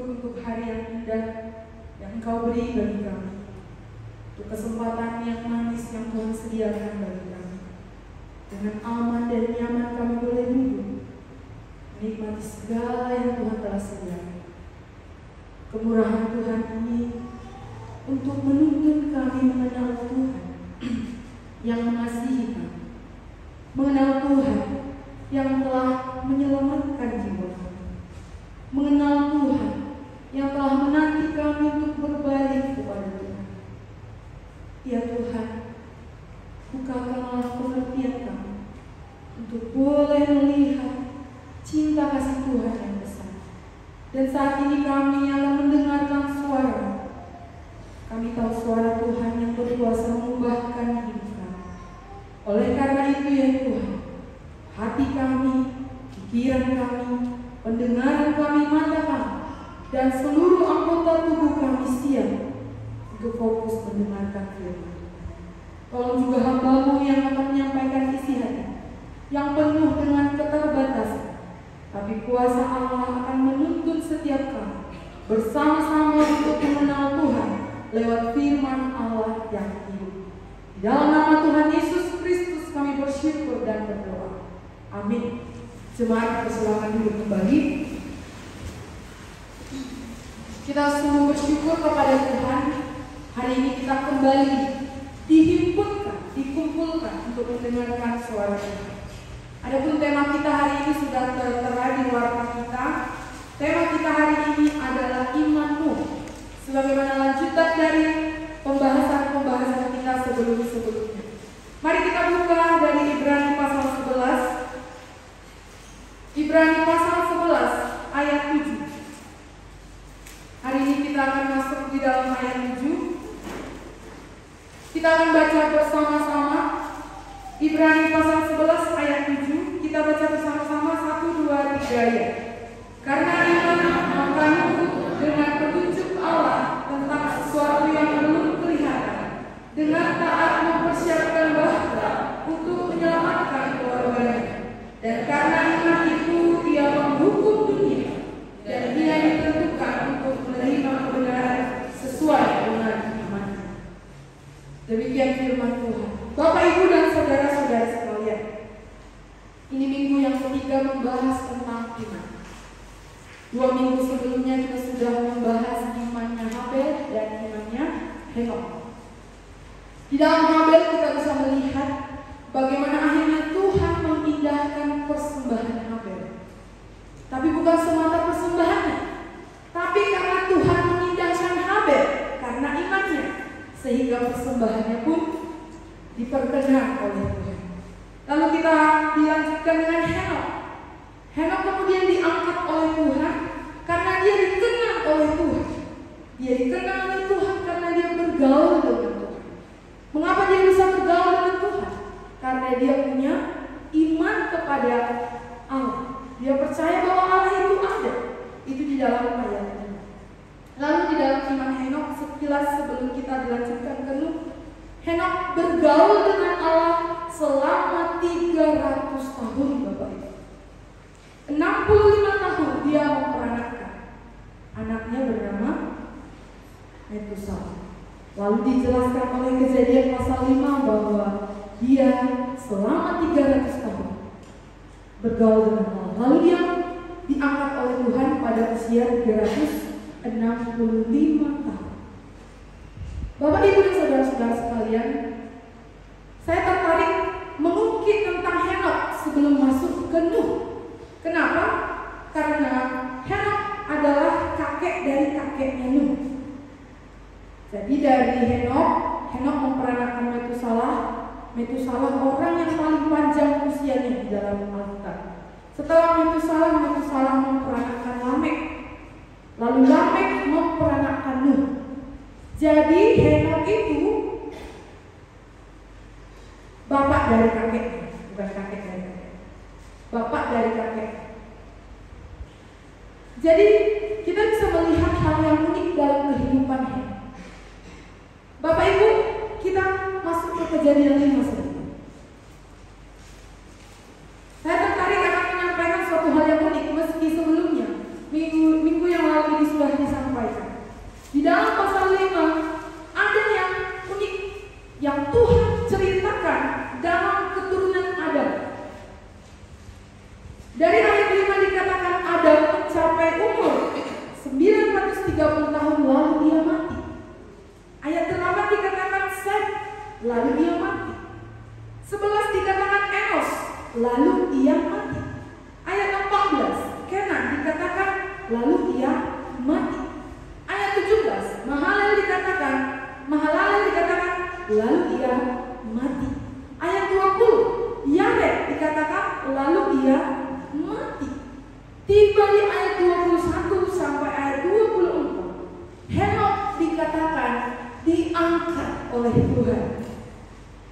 untuk hari yang indah yang Engkau beri bagi kami, untuk kesempatan yang manis yang Tuhan sediakan bagi kami. Dengan aman dan nyaman kami boleh duduk, menikmati segala yang Tuhan telah sediakan. Kemurahan Tuhan ini untuk menuntun kami mengenal Tuhan yang mengasihi kami, mengenal Tuhan yang telah menyelamatkan jiwa kami, mengenal Tuhan yang telah menanti kami untuk berbalik kepada Tuhan. Ya Tuhan, bukakanlah pengertian kami untuk boleh melihat cinta kasih Tuhan yang besar. Dan saat ini kami akan mendengarkan suara. Kami tahu suara Tuhan yang berkuasa mengubahkan hidup kami. Oleh karena itu ya Tuhan, hati kami, pikiran kami, pendengaran kami, mata kami, dan seluruh anggota tubuh kami siap untuk fokus mendengarkan firman. Tolong juga hamba-Mu yang akan menyampaikan isi hati yang penuh dengan keterbatasan, tapi kuasa Allah akan menuntun setiap kami bersama-sama untuk mengenal Tuhan lewat firman Allah yang hidup. Di dalam nama Tuhan Yesus Kristus kami bersyukur dan berdoa. Amin. Jemaat, persilakan duduk kembali. Kita sungguh bersyukur kepada Tuhan. Hari ini kita kembali dikumpulkan untuk mendengarkan suara Tuhan. Adapun tema kita hari ini sudah tertera di warta kita. Tema kita hari ini adalah imanmu, sebagaimana lanjutan dari pembahasan kita sebelumnya. Mari kita buka dari Ibrani pasal 11. Ibrani pasal 11 ayat 7. Hari ini kita akan masuk di dalam ayat 7. Kita akan baca bersama-sama Ibrani pasal 11 ayat 7. Kita baca bersama-sama 1, 2, 3 ya. Karena iman maka nurut dengan petunjuk Allah tentang sesuatu yang belum kelihatan, dengan taat mempersiapkan bahasa untuk menyelamatkan keluarganya. Dan karena iman itu dia menghukum dunia, dan dia ditentukan untuk menerima kebenaran sesuai dengan imannya. Demikian firman Tuhan. Bapak, Ibu, dan saudara-saudara sekalian, ini minggu yang ketiga membahas tentang iman. 2 minggu sebelumnya kita sudah membahas imannya Habel dan imannya Henok. Di dalam Habel kita bisa melihat bagaimana akhirnya Tuhan mengindahkan persembahan Habel. Tapi bukan semata persembahannya, tapi karena Tuhan mengindahkan Habel karena imannya, sehingga persembahannya pun diperkenan oleh Tuhan. Lalu kita dilanjutkan dengan Henok. Henok kemudian diangkat oleh Tuhan karena dia dikenal oleh Tuhan. Dia dikenal oleh Tuhan karena dia bergaul dengan Tuhan. Mengapa dia bisa bergaul dengan Tuhan? Karena dia punya iman kepada Allah. Dia percaya bahwa Allah itu ada. Itu di dalam ayat ini. Lalu di dalam iman Henok, sekilas sebelum kita dilanjutkan ke Nuh, Henok bergaul dengan Allah selama 300 tahun, Bapak Ibu. 65 tahun dia memperanakkan. Anaknya bernama Metusalah. Lalu dijelaskan oleh Kejadian pasal 5 bahwa dia selama 300 tahun bergaul dengan Allah. Lalu dia diangkat oleh Tuhan pada usia 365 tahun. Bapak, Ibu, dan saudara-saudara sekalian, saya tertarik mengukir tentang Henok sebelum masuk ke Nuh. Kenapa? Karena Henok adalah kakek dari kakeknya Nuh. Jadi dari Henok memperanakkan Metusalah orang yang paling panjang usianya di dalam Alkitab. Setelah Metusalah memperanakkan Lamek. Lalu Lamek memperanakkan Nuh. Jadi Henok itu bapak dari kakeknya, bukan kakek dari kakek. Bapak dari kakek. Jadi kita bisa melihat hal yang unik dalam kehidupan Henok. Bapak Ibu, kita masuk ke Kejadian 5 sebentar. Saya tertarik akan menyampaikan suatu hal yang unik, meski sebelumnya minggu yang lalu ini sudah lalu ia mati. Ayat 14, Kenan dikatakan lalu ia mati. Ayat 17, Mahalalel dikatakan lalu ia mati. Ayat 20, Yared dikatakan lalu ia mati. Tiba di ayat 21 sampai ayat 24, Henok dikatakan diangkat oleh Tuhan.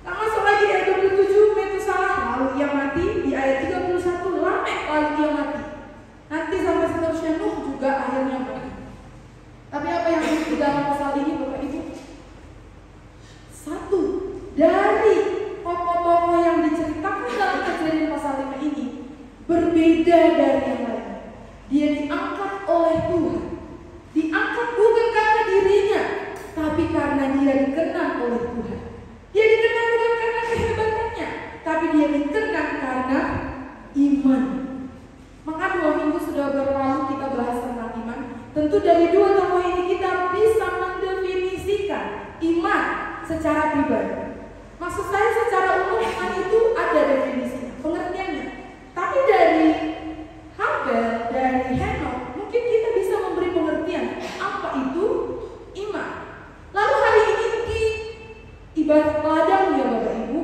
Tak masuk lagi di ayat 27, Metusalah lalu ia mati. Di ayat 31, Lamek lalu ia mati. Nanti sampai seterusnya Nuh juga akhirnya mati. Tapi apa yang di dalam pasal ini Bapak Ibu? Satu dari tokoh-tokoh yang diceritakan dalam Kejadian pasal 5 ini berbeda dari yang lain. Dia diangkat oleh Tuhan. Diangkat bukan karena dirinya, tapi karena dia dikenal oleh Tuhan. Dia dikenal bukan karena kehebatannya, tapi dia dikenal karena iman. Maka 2 minggu sudah berlalu kita bahas tentang iman. Tentu dari 2 tokoh ini kita bisa mendefinisikan iman secara pribadi. Maksud saya secara umum iman itu ada definisinya, pengertiannya. Tapi dari Habel, dari Henok, mungkin kita bisa memberi pengertian apa itu iman. Lalu hari ini di ibarat ladang ya Bapak Ibu,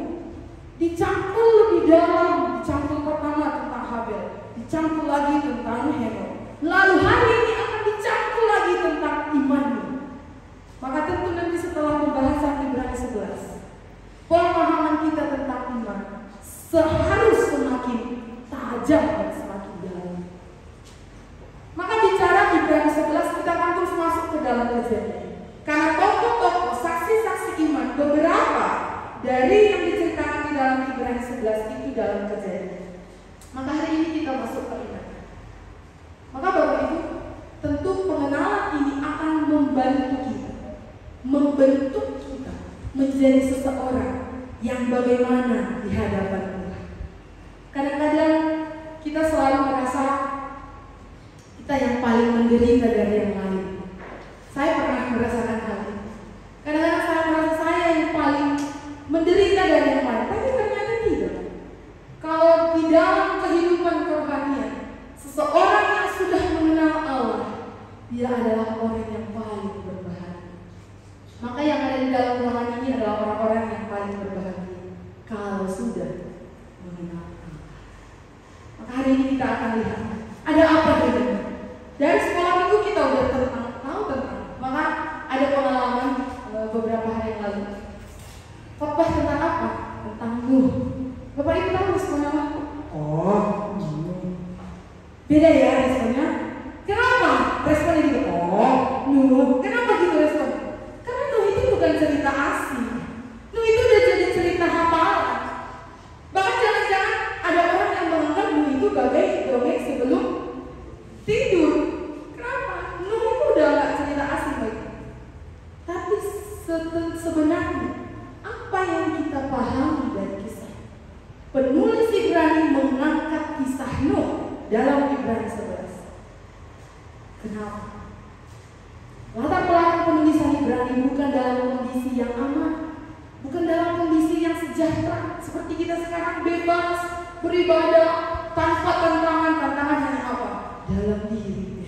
dicangkul lebih dalam, dicangkul pertama tentang Habel, dicangkul lagi tentang Henok. Lalu hari ini akan dicangkul lagi tentang imanmu. Maka tentu nanti setelah pembahasan Ibrani 11, pemahaman kita tentang iman harus semakin tajam dan semakin dalam. Maka bicara Ibrani 11, kita akan terus masuk ke dalam Kejadian. Karena tokoh-tokoh, saksi-saksi iman, beberapa dari yang diceritakan di dalam Ibrani 11 itu dalam Kejadian. Maka hari ini kita masuk ke iman. Maka Bapak Ibu, tentu pengenalan ini akan membentuk kita menjadi seseorang yang bagaimana di hadapan Tuhan. Kadang-kadang kita selalu merasa kita yang paling menderita dari yang lain. Saya pernah merasakan hal ini. Kadang-kadang saya merasa saya yang paling menderita dari yang lain, tapi ternyata tidak. Kalau di dalam kehidupan kerohanian, seseorang yang sudah mengenal Allah, dia adalah orang yang paling berbahagia. Maka yang ada di dalam ruangan ini adalah orang-orang yang paling berbahagia kalau sudah mengenal Allah. Maka hari ini kita akan lihat ada apa bedanya. Dari sekolah minggu kita udah tahu tentang. Maka ada pengalaman beberapa hari yang lalu. Khotbah tentang apa? Tentang Nuh. Bapak Ibu tahu responnya apa? Oh, beda ya responnya. Kenapa responnya gitu? Oh, Nuh. Kenapa gitu responnya? Karena Nuh itu bukan cerita asli. Nuh itu udah jadi cerita hafalan. Bahkan jangan-jangan ada orang yang menganggap Nuh itu bagai dongeng sebelum tidur. Kenapa? Nuh itu udah gak cerita asli lagi. Tapi sebenarnya apa yang kita pahami dari kisah? Penulis Ibrani mengangkat kisah Nuh dalam Ibrani 11. Kenapa? Latar belakang penulisan Ibrani bukan dalam kondisi yang aman, bukan dalam kondisi yang sejahtera seperti kita sekarang bebas beribadah tanpa tantangan hanya apa? Dalam diri.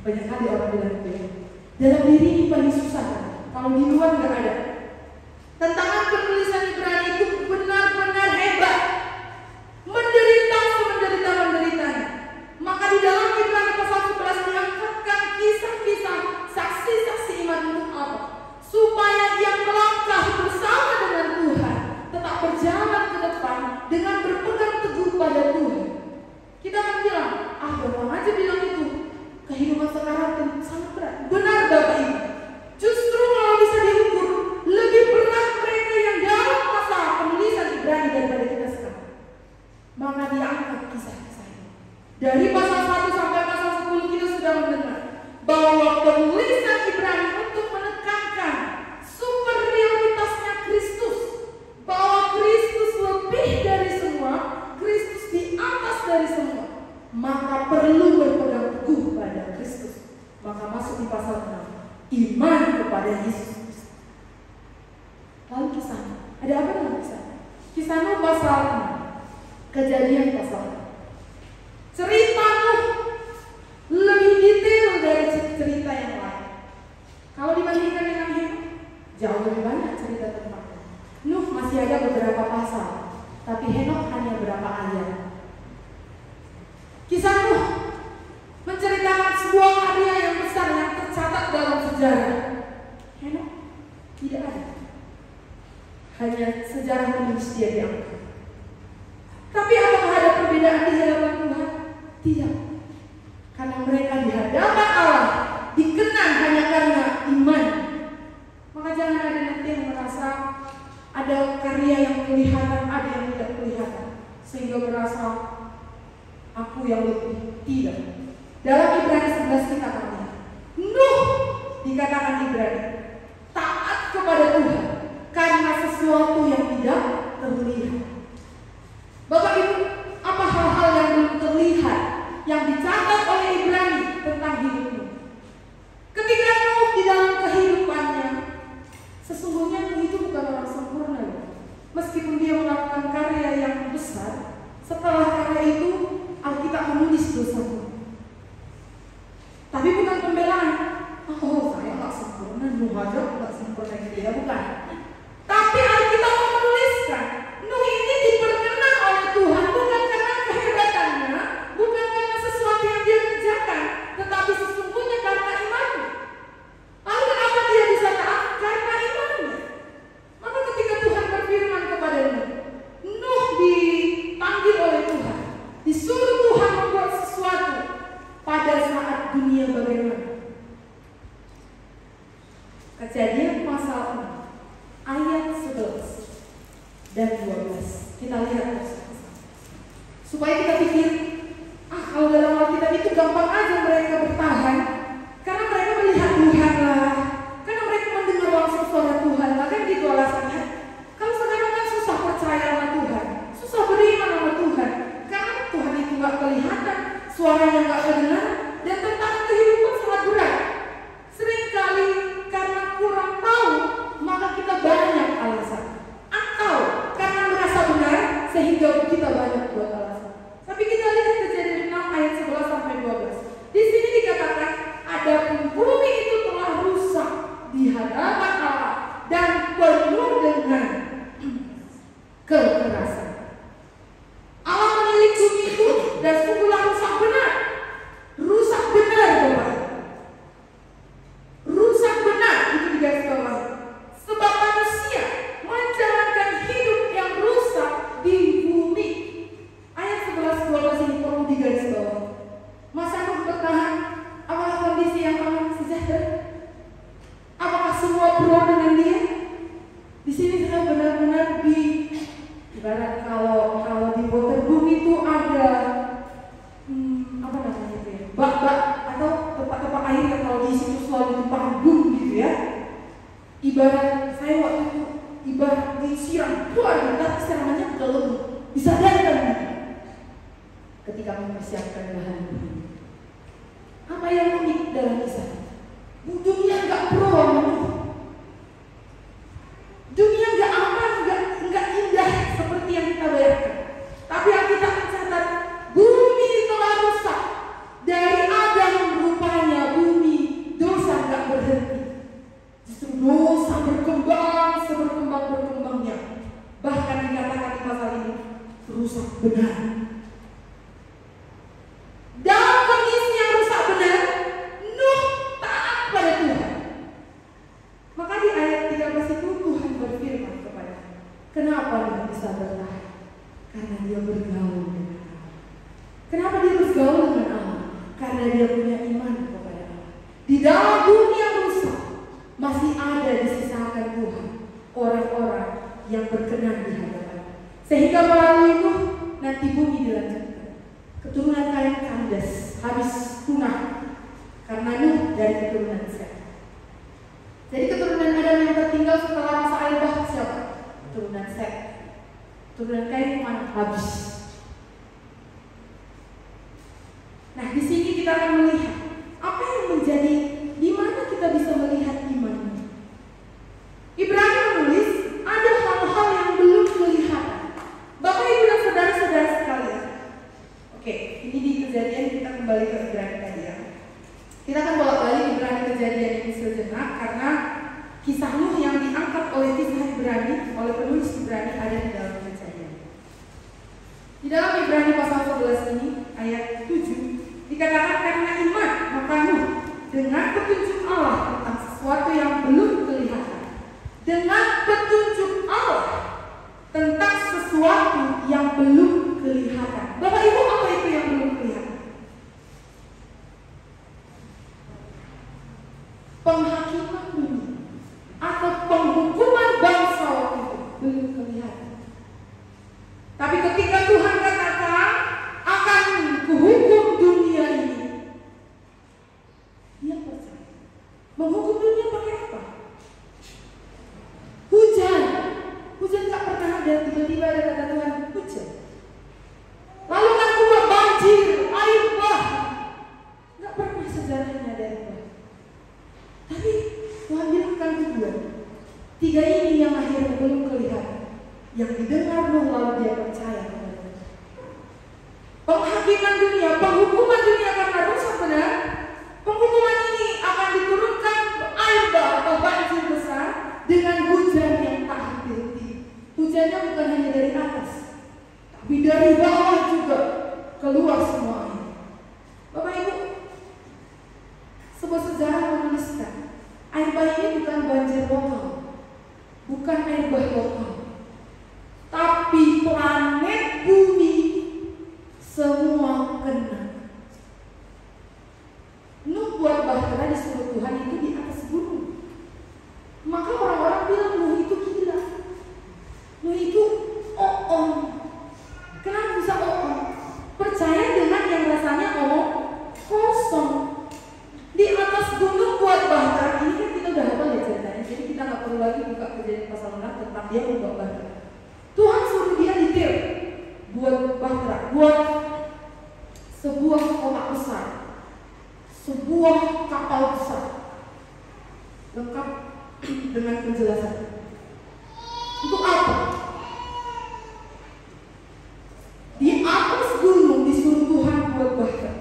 Banyak kali orang bilang begitu. Dalam diri ini paling susah kan? Kalau di luar nggak ada. Tantangan penulisan Ibrani itu benar-benar hebat, menderita semenderita-menderitanya. Maka di dalam Ibrani pasal 11 diangkatkan kisah-kisah saksi-saksi iman untuk apa? Supaya ia melangkah bersama dengan Tuhan, tetap berjalan ke depan dengan berpegang teguh pada Tuhan. Kita akan bilang, gampang aja bilang itu. Kehidupan sekarang sangat berat. Benar Bapak Ibu. Justru kalau bisa diukur, lebih berat mereka yang dalam masa penulisan Ibrani daripada kita sekarang. Maka diangkat kisah-kisah ini. Dari pasal 1 sampai pasal 10 kita sudah mendengar bahwa penulisan Ibrani untuk menekankan superioritasnya Kristus, bahwa Kristus lebih dari semua, Kristus di atas dari semua. Maka perlu berpegang teguh pada Kristus. Maka masuk di pasal 6, iman kepada Yesus. Lalu kisahnya, ada apa dengan kisahnya? Kisah Nuh pasal 6. Kejadian pasal 4. Cerita Nuh lebih detail dari cerita yang lain. Kalau dibandingkan dengan Henokh, jauh lebih banyak cerita tentang Nuh. Masih ada beberapa pasal, tapi Henokh hanya berapa ayat. Kisah Nuh menceritakan sebuah karya yang besar yang tercatat dalam sejarah. Henokh tidak ada. Hanya sejarah menulis dia diangkat. Tapi apakah ada perbedaan di hadapan Tuhan? Tidak. Karena mereka di hadapan Allah dikenang hanya karena iman. Maka jangan ada nanti yang merasa ada karya yang kelihatan, ada yang tidak kelihatan, sehingga merasa aku yang lebih. Tidak. Dalam Ibrani 11 kita akan lihat Nuh dikatakan Ibrani taat kepada Tuhan karena sesuatu yang tidak terlihat. Bapak Ibu, apa hal-hal yang belum terlihat yang dicatat oleh Ibrani tentang hidupmu? Ketika Nuh di dalam kehidupannya, sesungguhnya Nuh itu bukan orang sempurna. Meskipun dia melakukan karya yang besar, setelah karya itu Alkitab menulis dosa. Tapi bukan pembelaan. Oh, saya nggak sempurna, Nuh aja nggak sempurna dia, bukan. Tapi Alkitab menuliskan Nuh ini diperkenan oleh Tuhan bukan karena kehebatannya, bukan karena sesuatu yang dia kerjakan, tetapi sesungguhnya karena imannya. Lalu kenapa dia bisa taat? Karena imannya. Maka ketika Tuhan berfirman kepada Nuh, Nuh dipanggil oleh Tuhan, disuruh Tuhan membuat sesuatu pada saat dunia bagaimana. Kejadian pasal 6 ayat 11 dan 12. Kita lihat bersama-sama. Supaya kita pikir, kalau dalam Alkitab itu gampang aja mereka bertahan, karena mereka melihat Tuhan lah, karena mereka mendengar langsung suara Tuhan lah, kan gitu alasannya. Kalau sekarang kan susah percaya sama Tuhan, susah beriman sama Tuhan, karena Tuhan itu nggak kelihatan, suaranya nggak terdengar, dan tantangan kehidupan sangat berat. Seringkali karena kurang tahu, maka kita banyak alasan. Atau karena merasa benar, sehingga kita banyak buat alasan. Tapi kita lihat Kejadian 6 ayat 11 sampai 12. Di sini dikatakan, adapun bumi itu telah rusak di hadapan Allah dan penuh dengan kekerasan. Allah menilik bumi itu dan sungguhlah rusak benar. Rusak benar, Bapak. Rusak benar, itu digaris bawah. Sebab manusia menjalankan hidup yang rusak di bumi. Ayat 11-12 ini perlu digaris bawah. Masa Nuh bertahan? Apakah kondisi yang aman sejahtera? Apakah semua pro dengan dia? Di sini saya benar-benar ibarat kalau di waterboom itu ada apa namanya itu ya, bak-bak atau tempat-tempat air yang kalau di situ selalu ditumpahkan boom gitu ya. Ibarat saya waktu itu ibarat disiram, tapi siramannya udah lebih disadarkan gitu. Ketika mempersiapkan bahan ini, apa yang unik dalam kisah? Dunia nggak pro sama Nuh. Dunia nggak aman, nggak indah seperti yang kita bayangkan. Tapi Alkitab mencatat bumi telah rusak. Dari Adam rupanya bumi dosa nggak berhenti. Justru dosa berkembang seberkembang-berkembangnya. Bahkan dikatakan di pasal ini rusak benar. Dalam kondisi yang rusak benar, Nuh taat pada Tuhan. Maka di ayat 13 itu Tuhan berfirman kepadanya, kenapa Nuh bisa bertahan? Karena dia bergaul dengan Allah. Kenapa dia bergaul dengan Allah? Karena dia punya iman kepada Allah. Di dalam dunia rusak masih ada disisakan Tuhan orang-orang yang berkenan di hadapan. Sehingga melalui Nuh nanti bumi dilanjutkan. Keturunan Kain kandas, habis punah karena Nuh dari keturunan Set. Jadi keturunan Adam yang tertinggal setelah masa air bah siapa? Keturunan Set. Keturunan Kain mana? Habis. Nah, di sini kita akan melihat apa yang menjadi, di mana kita bisa melihat iman. Ibrani menulis ada hal-hal yang belum kelihatan. Bapak Ibu dan saudara-saudara kembali ke Ibrani tadi ya. Kita akan bolak-balik Ibrani Kejadian ini sejenak karena kisah Nuh yang diangkat oleh kisah Ibrani, oleh penulis Ibrani ada di dalam Kejadian. Di dalam Ibrani pasal 11 ini ayat 7 dikatakan karena iman maka Nuh dengan petunjuk Allah tentang sesuatu yang belum kelihatan, dengan petunjuk Allah tentang sesuatu yang belum kelihatan. Bapak Ibu, apa itu yang belum kelihatan? Penghakiman dunia atau penghukuman bangsa waktu itu belum kelihatan. Tapi ketika Tuhan katakan akan kuhukum dunia ini, dia percaya. Menghukum dunia pakai apa? Hujan. Hujan tak pernah ada, tiba-tiba ada kata Tuhan hujan. Lalu kan buat banjir, air bah. Nggak pernah sejarahnya ada air bah. Tapi Tuhan bilang kan kedua. Tiga ini yang akhirnya belum kelihatan. Yang didengar Nuh lalu dia percaya kepada Tuhan. Penghakiman dunia, penghukuman dunia karena dosa benar. Penghukuman ini akan diturunkan air bah atau banjir besar dengan hujan yang tak henti-henti. Hujannya bukan hanya dari atas, tapi dari bawah juga keluar semua air. Bapak Ibu, sebuah sejarah menuliskan air bah ini bukan banjir lokal, bukan air bah lokal, tapi planet bumi semua kena. Nuh buat bahtera disuruh Tuhan itu di atas gunung. Maka orang-orang bilang Nuh itu gila, Nuh itu on. Kenapa bisa on? Percaya dengan yang rasanya kosong. Di atas gunung buat bahtera, ini kan kita udah hafal ya ceritanya, jadi kita nggak perlu lagi buka Kejadian pasal 6 tentang dia membuat bahtera. Tuhan suruh dia detail buat bahtera, buat sebuah kotak besar, sebuah kapal besar, lengkap dengan penjelasan. Untuk apa? Di atas gunung disuruh Tuhan buat bahtera.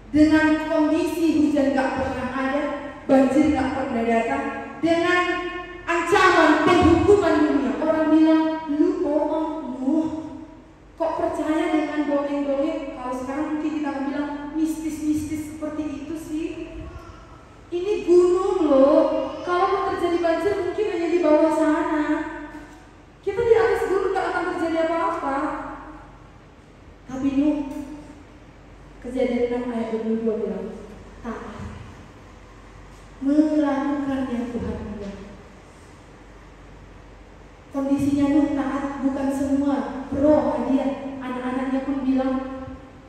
Dengan kondisi hujan gak pernah ada, banjir gak pernah datang, dengan ancaman penghukuman dunia. Orang bilang, lu Nuh, kok percaya dengan dongeng-dongeng? Kalau sekarang mungkin kita akan bilang mistis-mistis seperti itu sih. Ini gunung loh, kalau terjadi banjir mungkin hanya di bawah sana. Kita di atas gunung gak akan terjadi apa-apa. Tapi Nuh, Kejadian 6 ayat 22 bilang taat, melakukan yang Tuhan bilang. Kondisinya Nuh taat, bukan semua pro hadiah. Anak-anaknya pun bilang,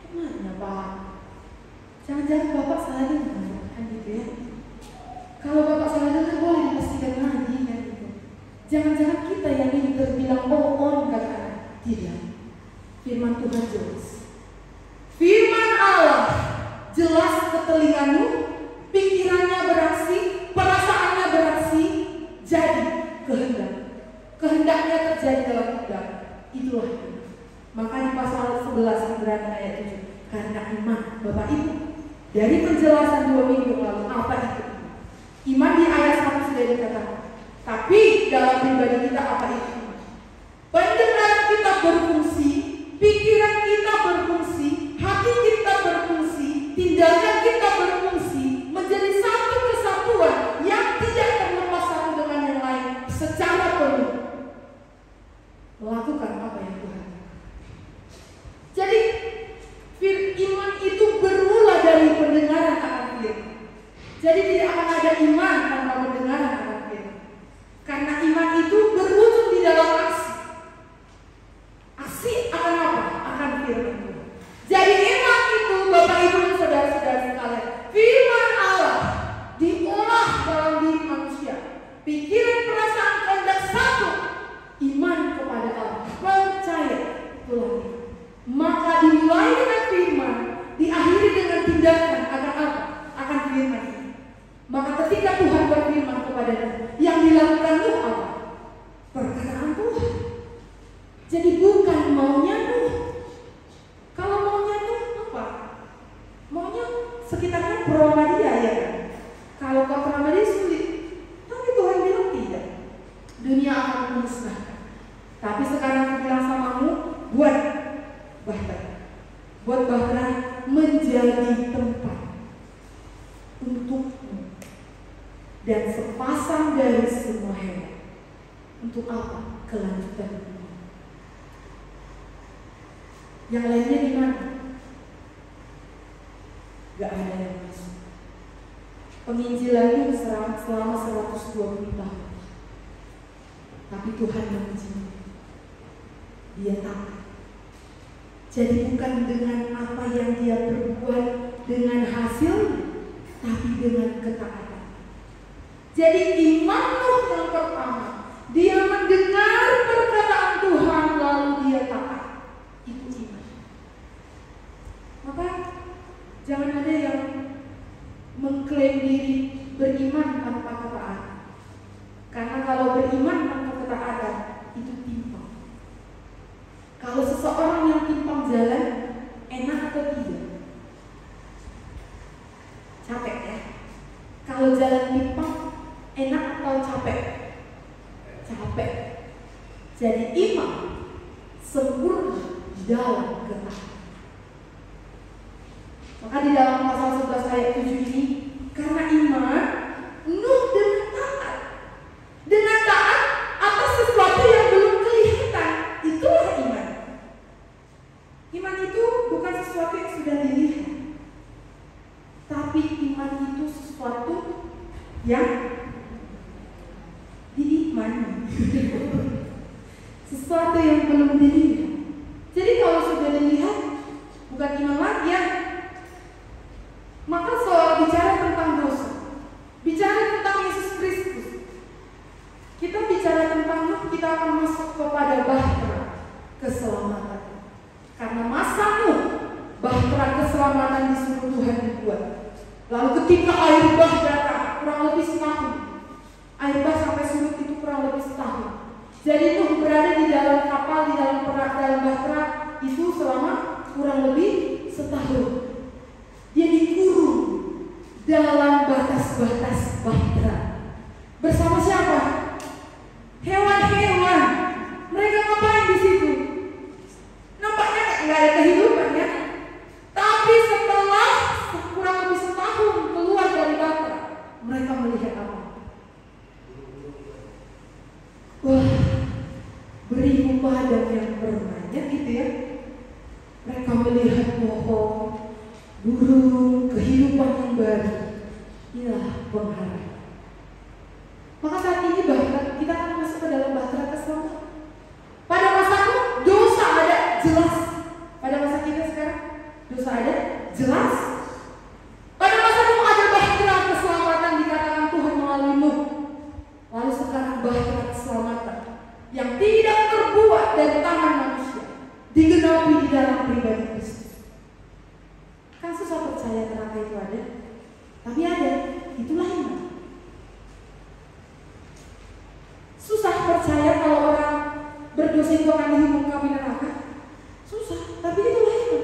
kemana Pak? Jangan-jangan Bapak salah dengar kan gitu ya. Kalau Bapak salah dengar boleh dipastikan lagi kan gitu. Jangan-jangan kita yang ini terbilang on kata tidak. Firman Tuhan jelas. Firman Allah jelas ke telinga Nuh, pikirannya beraksi, perasaannya beraksi, jadi kehendak. Kehendaknya terjadi dalam hidup. Itulah iman. Maka di pasal 11 Ibrani ayat 7, karena iman, Bapak Ibu, dari penjelasan 2 minggu lalu, apa itu iman? Iman di ayat 1 sudah dikatakan. Tapi dalam pribadi kita apa itu iman? Pendengaran kita berfungsi, pikiran kita berfungsi, hati kita berfungsi, tindakan kita berfungsi, menjadi satu kesatuan yang tidak terlepas satu dengan yang lain secara penuh. Melakukan apa yang Tuhan. Jadi iman itu bermula dari pendengaran akan firman. Jadi tidak akan ada iman tanpa pendengaran akan firman. Karena iman itu berwujud di dalam aksi. Aksi pro sama dia, ya kan? Kalau kontra sama dia sulit. Tapi Tuhan bilang tidak. Dunia akan memusnahkan. Tapi sekarang aku bilang samamu, buat bahtera. Buat bahtera menjadi tempat untukmu dan sepasang dari semua hewan. Untuk apa? Kelanjutan dunia. Yang lainnya gimana? Gak ada yang masuk. Penginjilan itu selama 120 tahun. Tapi Tuhan mengizinkan. Dia taat. Jadi bukan dengan apa yang dia perbuat dengan hasilnya, tapi dengan ketaatan. Jadi iman Nuh yang pertama, dia mendengar perkataan Tuhan lalu dia taat. Itu iman. Maka jangan ada yang mengklaim diri beriman tanpa ketaatan. Karena kalau beriman tanpa ketaatan itu timpang. Kalau seseorang yang timpang jalan, enak atau tidak? Capek ya. Kalau jalan timpang, enak atau capek? Capek. Jadi iman sempurna di dalam ketaatan. Maka di dalam pasal 11 ayat 7 ini, karena iman, Nuh dengan taat. Dengan taat atas sesuatu yang belum kelihatan. Itulah iman. Iman itu bukan sesuatu yang sudah dilihat. Tapi iman itu sesuatu yang diimani. Sesuatu yang belum dilihat. Jadi kalau sudah dilihat, bukan iman lagi ya. Maka soal bicara tentang dosa, bicara tentang Yesus Kristus, kita bicara tentang Nuh, kita akan masuk kepada bahtera keselamatan. Karena masa Nuh, bahtera keselamatan disuruh Tuhan dibuat. Lalu ketika air bah datang, kurang lebih setahun. Air bah sampai surut itu kurang lebih setahun. Jadi Nuh berada di dalam kapal, di dalam bahtera itu selama kurang lebih setahun. Dia dikurung dalam batas-batas bahtera. Bersama siapa? Hewan-hewan. Mereka ngapain di situ? Nampaknya nggak ada kehidupan ya. Tapi setelah kurang lebih setahun keluar dari bahtera, mereka melihat apa? Wah, beribu padang yang berbanyak gitu ya. Mereka melihat pohon, burung, kehidupan yang baru. Inilah pengharapan. Maka saat ini bahtera, kita akan masuk ke dalam bahtera keselamatan. Pada masaku dosa ada jelas. Pada masa kita sekarang dosa ada jelas. Pada masaku ada bahtera keselamatan dikatakan Tuhan melalui Nuh. Lalu sekarang bahtera keselamatan yang tidak terbuat dari tangan manusia digenapi di dalam pribadi Kristus. Kan susah percaya neraka itu ada, tapi ada. Itulah iman. Susah percaya kalau orang berdosa itu akan dihukum kami neraka. Susah, tapi itulah iman.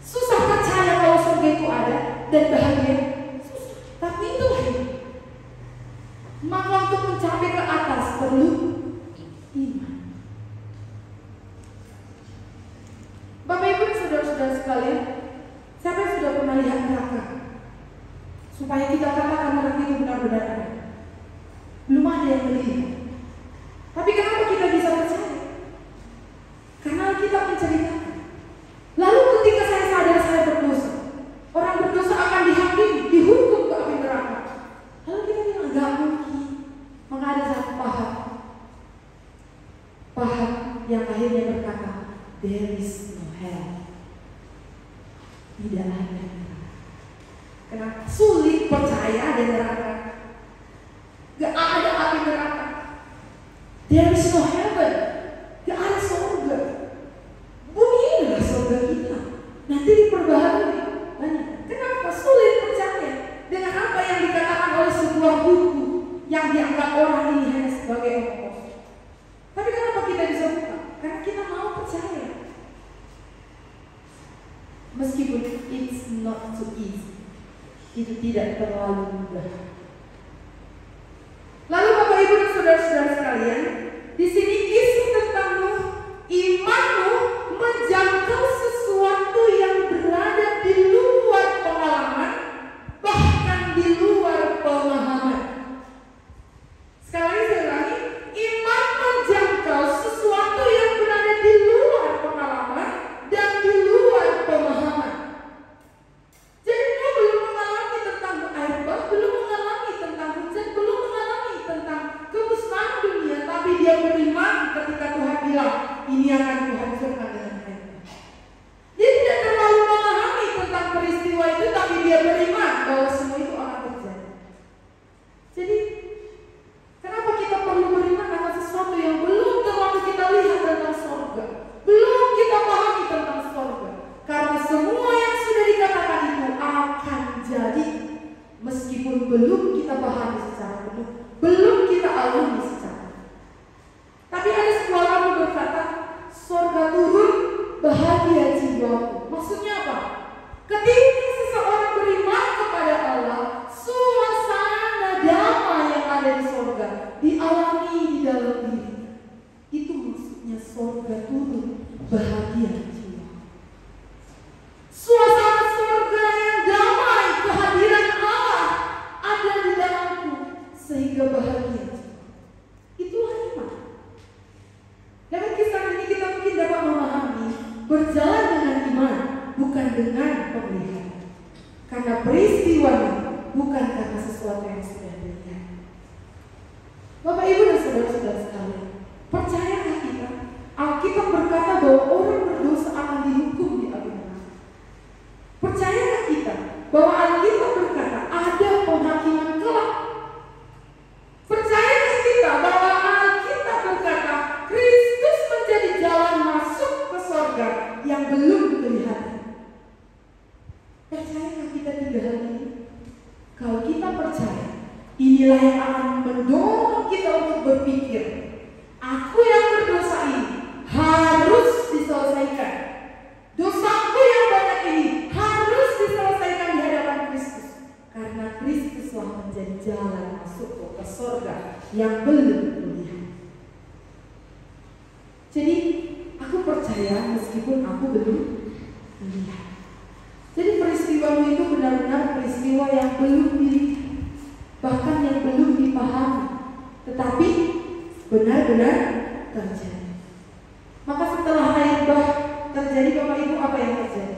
Susah percaya kalau surga itu ada dan bahagia. Susah, tapi itulah iman. Maka untuk mencapai ke atas perlu iman. Bapak Ibu saudara-saudara sekalian, siapa yang sudah pernah lihat neraka? Supaya kita katakan neraka itu benar-benar ada. Belum ada yang melihat. Tapi kenapa kita bisa percaya? Karena kita menceritakan. Lalu ketika saya sadar saya berdosa, orang berdosa akan dihakimi, dihukum ke api neraka. Lalu kita bilang enggak mungkin. Maka ada satu paham yang akhirnya berkata, there is no hell. Tidak ada neraka. Kenapa? Sulit percaya ada neraka. Gak ada api neraka. There is no heaven. Gak ada surga. Bumi inilah surga kita. Nanti diperbaharui. Banyak. Kenapa? Sulit percaya dengan apa yang dikatakan oleh sebuah buku yang dianggap orang ini hanya sebagai omong. Tapi kenapa kita bisa buka? Karena kita mau percaya. Meskipun it's not too easy. Itu tidak terlalu mudah. Lalu Bapak Ibu dan saudara-saudara sekalian, di sini kisah tentang Nuh, iman Nuh menjangkau sesuatu yang berada di luar pengalaman, bahkan di luar pemahaman. Sekali lagi saya ulangi, iman menjangkau sesuatu yang berada di luar pengalaman dan di luar pemahaman. Jadi dia belum mengalami tentang air bah, belum mengalami tentang hujan, belum mengalami tentang kemusnahan dunia, tapi dia beriman ketika Tuhan bilang, ini akan kuhancurkan dengan air bah. Dia tidak terlalu memahami tentang peristiwa itu, tapi dia beriman bahwa semua itu akan terjadi. Jadi kenapa kita perlu beriman akan sesuatu yang belum terlalu kita lihat tentang surga, belum kita pahami tentang surga? Karena semua yang sudah dikatakan itu akan jadi, meskipun belum kita pahami secara penuh, belum kita alami secara. Tapi ada sebuah lagu berkata, surga turun, bahagia jiwaku. Maksudnya apa? Ketika seseorang beriman kepada Allah, suasana damai yang ada di surga dialami di dalam diri. Itu maksudnya surga turun, bahagia jiwa. Suasana surga yang damai, kehadiran Allah ada di dalamku sehingga bahagia jiwa. Itulah iman. Dalam kisah ini kita mungkin dapat memahami berjalan dengan iman, bukan dengan penglihatan. Karena peristiwa bukan karena sesuatu yang sudah dilihat. Bapak Ibu dan saudara-saudara sekalian, percayakah kita? Alkitab berkata bahwa orang berdosa akan dihukum di api neraka. Percayakah kita bahwa Alkitab berkata ada penghakiman kelak? Percayakah kita bahwa Alkitab berkata Kristus menjadi jalan masuk ke surga yang belum kelihatan? Percayakah kita tiga hal ini? Kalau kita percaya, inilah yang akan mendorong kita untuk berpikir, aku yang berdosa ini harus diselesaikan. Dosaku yang banyak ini harus diselesaikan di hadapan Kristus. Karena Kristuslah menjadi jalan masuk ke surga yang belum terlihat. Jadi aku percaya meskipun aku belum melihat. Jadi peristiwa itu benar-benar peristiwa yang belum dilihat, bahkan yang belum dipahami, tetapi benar-benar terjadi. Maka setelah air bah terjadi, Bapak Ibu, apa yang terjadi?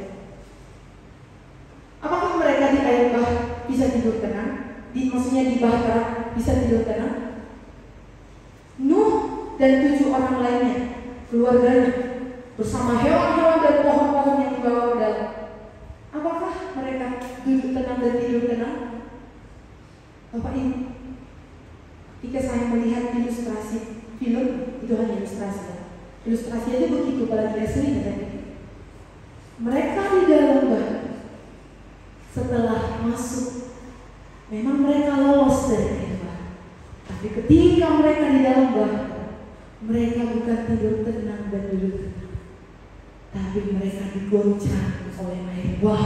Apakah mereka di air bah bisa tidur tenang? Maksudnya di bahtera bisa tidur tenang? Nuh dan 7 orang lainnya, keluarganya, bersama hewan-hewan dan pohon-pohon yang dibawa ke dalam, apakah mereka duduk tenang dan tidur tenang? Bapak Ibu, ketika saya melihat ilustrasi film, itu hanya ilustrasi. Ilustrasi aja begitu, apalagi aslinya tadi. Mereka di dalam bah, setelah masuk, memang mereka lolos dari air bah. Tapi ketika mereka di dalam bah, mereka bukan tidur tenang dan duduk tenang, tapi mereka digoncang oleh air bah,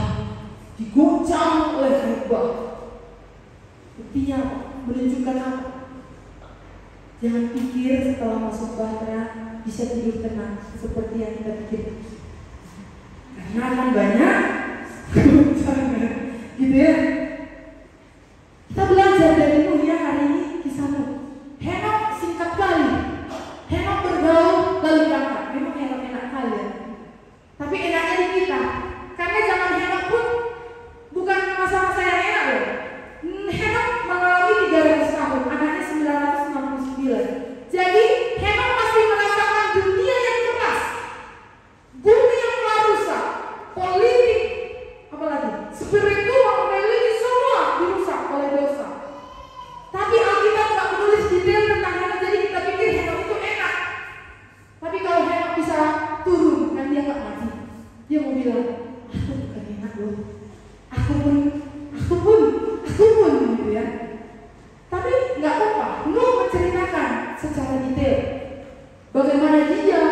digoncang oleh air bah. Buktinya menunjukkan apa? Jangan pikir setelah masuk bahtera bisa tidur tenang seperti yang kita pikir. Karena akan banyak goncangan, gitu ya. Kita belajar dari Nuh ya hari ini, kisah Nuh. Henok singkat kali. Henok bergaul lalu berangkat. Memang Henok enak kali ya. Tapi enaknya di kita. Karena zaman Henok pun bukan masa-masa yang enak loh. Henok mengalami 300 tahun, anaknya 969. Jadi Henok masih merasakan dunia yang keras, bumi yang telah rusak, politik, apalagi spiritual, religi, semua dirusak oleh dosa. Tapi Alkitab nggak menulis detail tentang Henok, jadi kita pikir Henok itu enak. Tapi kalau Henok bisa turun, kan dia nggak mati. Dia mau bilang, aku bukan enak loh, aku pun, gitu ya. Tapi nggak apa-apa, Nuh menceritakan secara detail bagaimana dia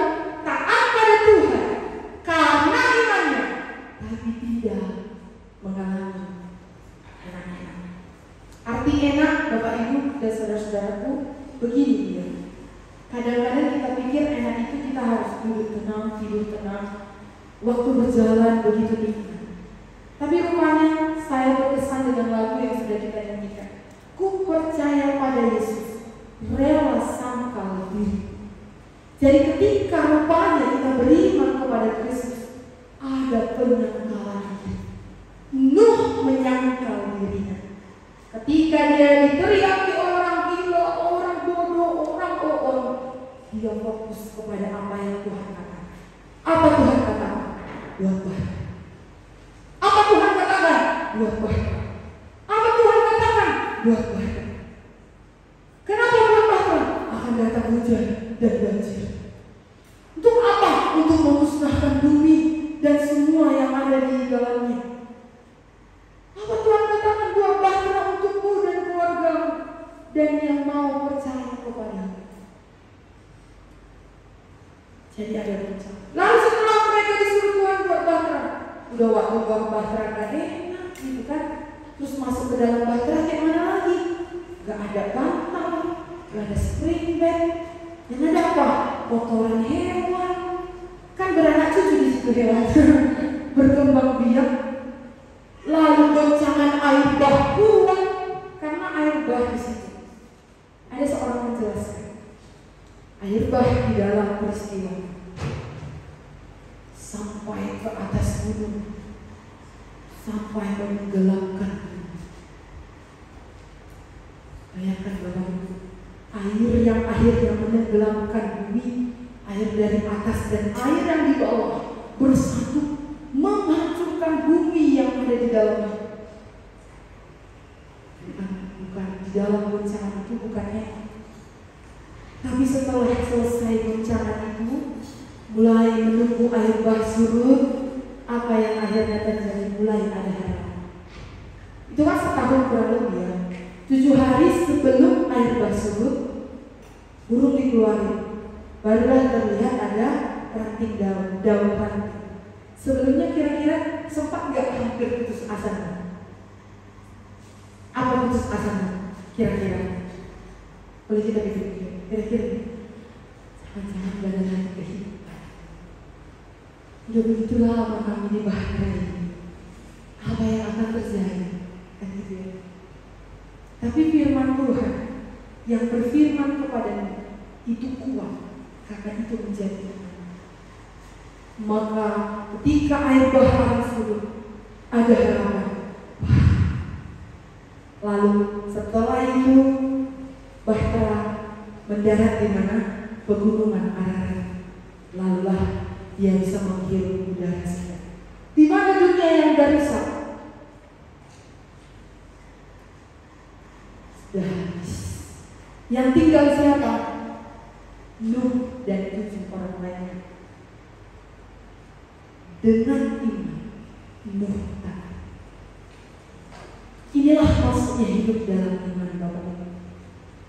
taat pada Tuhan karena imannya, tapi tidak saudaraku, begini dia. Kadang-kadang kita pikir enak itu kita harus duduk tenang, tidur tenang, waktu berjalan begitu nikmat. Tapi rupanya saya berkesan dengan lagu yang sudah kita nyanyikan. Ku percaya pada Yesus, rela sangkal diri. Jadi ketika rupanya kita beriman kepada Kristus, ada penyangkalan diri. Nuh menyangkal dirinya. Ketika dia diteriaki orang gila, orang bodoh, orang bohong, dia fokus kepada apa yang Tuhan katakan. Apa Tuhan katakan? Buat baik. Apa Tuhan katakan? Buat baik. Apa Tuhan katakan? Buat baik. Kenapa buat baik? Akan datang hujan dan banjir. Untuk apa? Untuk memusnahkan bumi dan semua yang ada di dalamnya. Apa Tuhan katakan? Buat bahtera untukmu dan keluargamu dan yang mau percaya kepada-Mu. Jadi ada rencana. Lalu setelah mereka disuruh Tuhan buat bahtera, udah waktu buat bahtera gak enak gitu kan. Terus masuk ke dalam bahtera kayak mana lagi? Gak ada bantal, gak ada spring bed. Yang ada apa? Kotoran hewan. Kan beranak cucu di situ hewan. Berkembang biak. Lalu goncangan air bah kuat karena air bah di situ. Ada seorang menjelaskan air bah di dalam peristiwa sampai ke atas gunung, sampai menenggelamkan. Bayangkan Bapak Ibu, air yang akhirnya menenggelamkan bumi, air dari atas dan air yang di bawah bersatu menghancurkan bumi yang ada di dalamnya. Bukan di dalam goncangan itu bukannya. Tapi setelah selesai goncangan itu, mulai menunggu air bah surut, apa yang akhirnya terjadi? Mulai ada harapan. Itu kan setahun kurang lebih ya. 7 hari sebelum air bah surut, burung dikeluarin. Barulah terlihat ada ranting daun ranting. Sebelumnya kira-kira sempat gak hampir putus asa? Apa putus asa? Kira-kira boleh kita pikir, kira-kira jangan-jangan gak ada lagi kehidupan. Udah begitu lama kami di bahtera ini, apa yang akan terjadi? Kan gitu ya. Tapi firman Tuhan yang berfirman kepadanya itu kuat, karena itu menjadi. Maka ketika air bah surut, ada harapan. Lalu setelah itu bahtera mendarat di mana? Pegunungan Ararat. Lalulah dia bisa menghirup udara segar. Di mana dunia yang rusak? Sudah habis. Yang tinggal siapa? Nuh dan 7 orang lainnya. Dengan iman, Nuh taat. Inilah maksudnya hidup dalam iman Bapak Ibu.